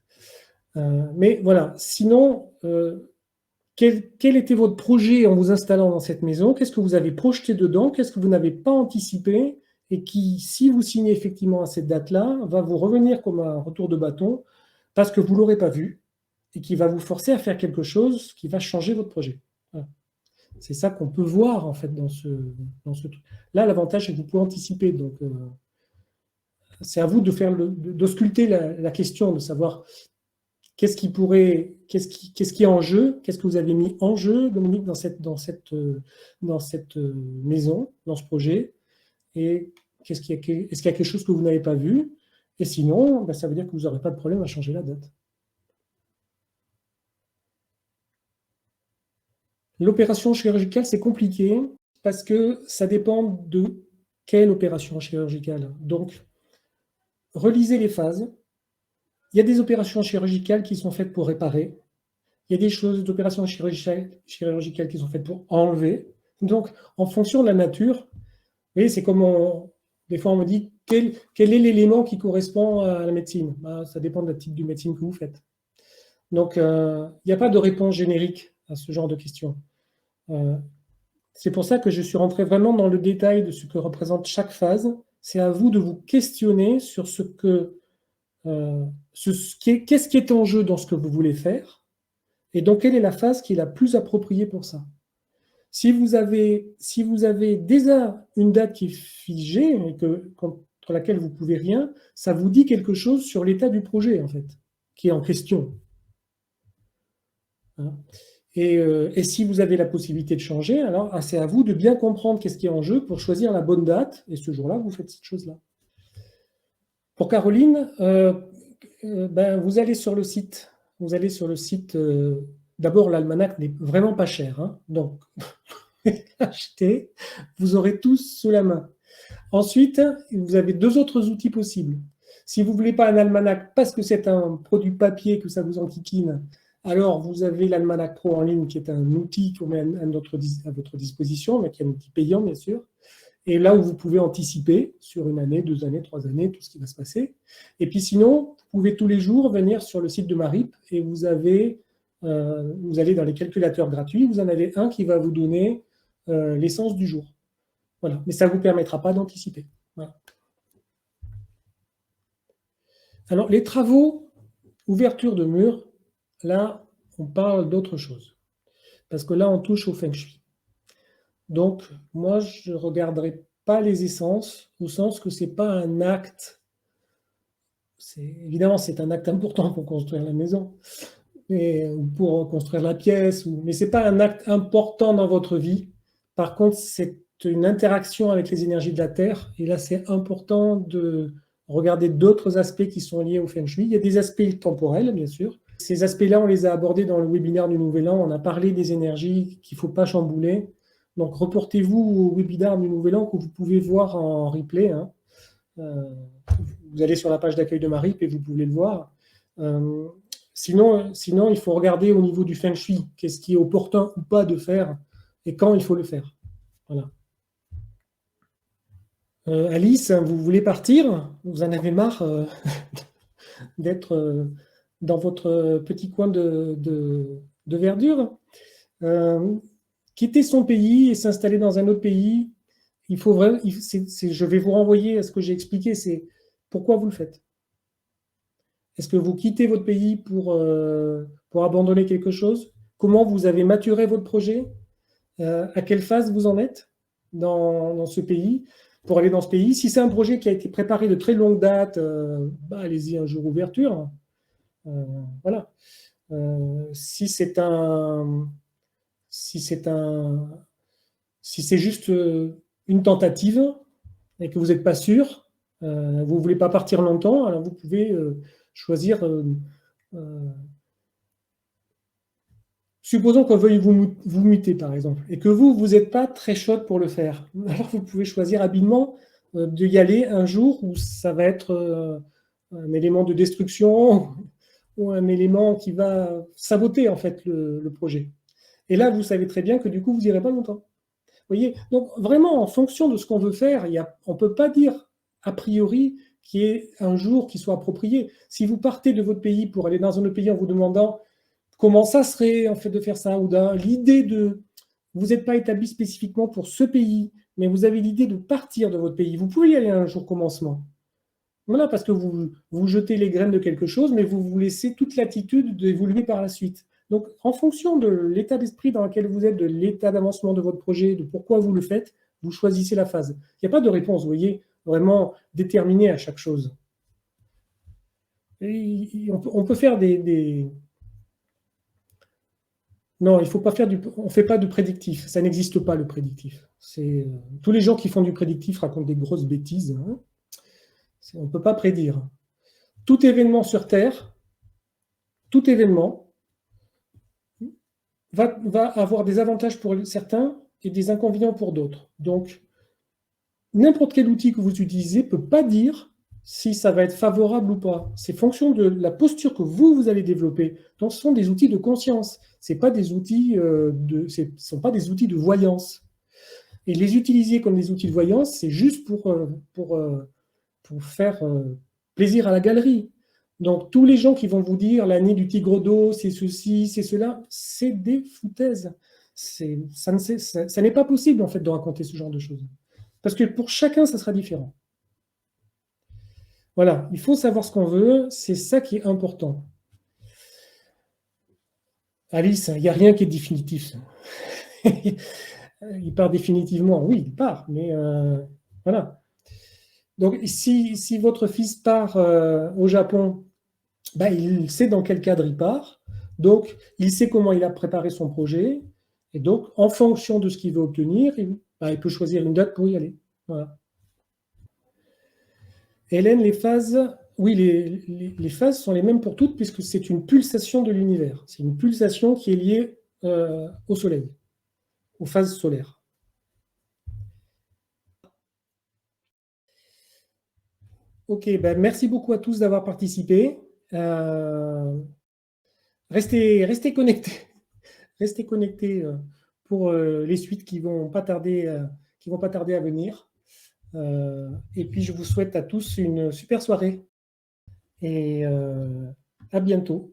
Mais voilà. Sinon, quel était votre projet en vous installant dans cette maison? Qu'est-ce que vous avez projeté dedans? Qu'est-ce que vous n'avez pas anticipé? Et qui, si vous signez effectivement à cette date-là, va vous revenir comme un retour de bâton parce que vous ne l'aurez pas vu et qui va vous forcer à faire quelque chose qui va changer votre projet. Voilà. C'est ça qu'on peut voir en fait dans ce truc. Là, l'avantage, c'est que vous pouvez anticiper. Donc, c'est à vous de faire d'ausculter la question, de savoir qu'est-ce qui est en jeu, qu'est-ce que vous avez mis en jeu, Dominique, dans cette maison, dans ce projet, et est-ce qu'il y a quelque chose que vous n'avez pas vu? Et sinon, ben, ça veut dire que vous n'aurez pas de problème à changer la date. L'opération chirurgicale, c'est compliqué parce que ça dépend de quelle opération chirurgicale. Donc, relisez les phases. Il y a des opérations chirurgicales qui sont faites pour réparer. Il y a des opérations chirurgicales qui sont faites pour enlever. Donc, en fonction de la nature, vous voyez, c'est comme des fois on me dit quel est l'élément qui correspond à la médecine. Ben, ça dépend du type de médecine que vous faites. Donc, il n'y a pas de réponse générique à ce genre de questions. C'est pour ça que je suis rentré vraiment dans le détail de ce que représente chaque phase. C'est à vous de vous questionner sur qu'est-ce qui est en jeu dans ce que vous voulez faire, et donc quelle est la phase qui est la plus appropriée pour ça. Si vous avez déjà une date qui est figée et contre laquelle vous ne pouvez rien, ça vous dit quelque chose sur l'état du projet, en fait, qui est en question. Hein. Et si vous avez la possibilité de changer, alors c'est à vous de bien comprendre qu'est-ce qui est en jeu pour choisir la bonne date, et ce jour-là, vous faites cette chose-là. Pour Caroline, ben, vous allez sur le site. D'abord, l'almanach n'est vraiment pas cher. Hein, donc, achetez, vous aurez tous sous la main. Ensuite, vous avez 2 autres outils possibles. Si vous ne voulez pas un almanach parce que c'est un produit papier que ça vous enquiquine, alors vous avez l'Almanach Pro en ligne qui est un outil qu'on met à votre disposition, mais qui est un outil payant bien sûr. Et là où vous pouvez anticiper sur 1 année, 2 années, 3 années, tout ce qui va se passer. Et puis sinon, vous pouvez tous les jours venir sur le site de Marip et vous allez dans les calculateurs gratuits, vous en avez un qui va vous donner l'essence du jour. Voilà. Mais ça ne vous permettra pas d'anticiper. Voilà. Alors, les travaux, ouverture de mur, là, on parle d'autre chose. Parce que là, on touche au feng shui. Donc, moi, je ne regarderai pas les essences, au sens que ce n'est pas un acte. Évidemment, c'est un acte important pour construire la maison, ou pour construire la pièce, mais ce n'est pas un acte important dans votre vie. Par contre, c'est une interaction avec les énergies de la Terre. Et là, c'est important de regarder d'autres aspects qui sont liés au feng shui. Il y a des aspects temporels, bien sûr. Ces aspects-là, on les a abordés dans le webinaire du Nouvel An. On a parlé des énergies qu'il ne faut pas chambouler. Donc, reportez-vous au webinaire du Nouvel An que vous pouvez voir en replay. Hein. Vous allez sur la page d'accueil de Marip et vous pouvez le voir. Sinon, il faut regarder au niveau du feng shui, qu'est-ce qui est opportun ou pas de faire et quand il faut le faire. Voilà. Alice, vous voulez partir? Vous en avez marre d'être dans votre petit coin de verdure? Quitter son pays et s'installer dans un autre pays, il faut vraiment, je vais vous renvoyer à ce que j'ai expliqué, c'est pourquoi vous le faites. Est-ce que vous quittez votre pays pour abandonner quelque chose? Comment vous avez maturé votre projet? À quelle phase vous en êtes dans ce pays? Pour aller dans ce pays, si c'est un projet qui a été préparé de très longue date, allez-y un jour ouverture. Voilà. Si c'est juste une tentative et que vous n'êtes pas sûr, vous ne voulez pas partir longtemps, alors vous pouvez choisir. Supposons qu'on veuille vous muter, par exemple, et que vous n'êtes pas très chaude pour le faire. Alors vous pouvez choisir habilement d'y aller un jour où ça va être un élément de destruction ou un élément qui va saboter en fait le projet. Et là, vous savez très bien que du coup, vous n'irez pas longtemps. Vous voyez? Donc vraiment, en fonction de ce qu'on veut faire, on ne peut pas dire a priori qu'il y ait un jour qui soit approprié. Si vous partez de votre pays pour aller dans un autre pays en vous demandant comment ça serait en fait de faire ça, ou l'idée de, vous n'êtes pas établi spécifiquement pour ce pays, mais vous avez l'idée de partir de votre pays. Vous pouvez y aller un jour commencement. Voilà, parce que vous jetez les graines de quelque chose, mais vous vous laissez toute l'attitude d'évoluer par la suite. Donc, en fonction de l'état d'esprit dans lequel vous êtes, de l'état d'avancement de votre projet, de pourquoi vous le faites, vous choisissez la phase. Il n'y a pas de réponse, vous voyez, vraiment déterminée à chaque chose. Et on peut faire Non, il faut pas faire on ne fait pas de prédictif. Ça n'existe pas, le prédictif. Tous les gens qui font du prédictif racontent des grosses bêtises, hein. On ne peut pas prédire. Tout événement sur Terre, tout événement va avoir des avantages pour certains et des inconvénients pour d'autres. Donc, n'importe quel outil que vous utilisez ne peut pas dire si ça va être favorable ou pas. C'est fonction de la posture que vous allez développer. Donc, ce sont des outils de conscience. Ce ne sont pas des outils de voyance. Et les utiliser comme des outils de voyance, c'est juste pour faire plaisir à la galerie. Donc, tous les gens qui vont vous dire l'année du tigre d'eau, c'est ceci, c'est cela, c'est des foutaises. Ça n'est pas possible, en fait, de raconter ce genre de choses. Parce que pour chacun, ça sera différent. Voilà, il faut savoir ce qu'on veut, c'est ça qui est important. Alice, il n'y a rien qui est définitif. Il part définitivement, oui, il part, mais voilà. Donc, si votre fils part au Japon, ben, il sait dans quel cadre il part, donc il sait comment il a préparé son projet, et donc en fonction de ce qu'il veut obtenir, il peut choisir une date pour y aller. Voilà. Hélène, les phases, oui, les phases sont les mêmes pour toutes, puisque c'est une pulsation de l'univers. C'est une pulsation qui est liée au Soleil, aux phases solaires. Ok, ben merci beaucoup à tous d'avoir participé. Restez connectés. Restez connectés pour les suites qui vont pas tarder à venir. Et puis, je vous souhaite à tous une super soirée et à bientôt.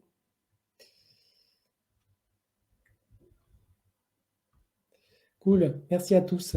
Cool. Merci à tous.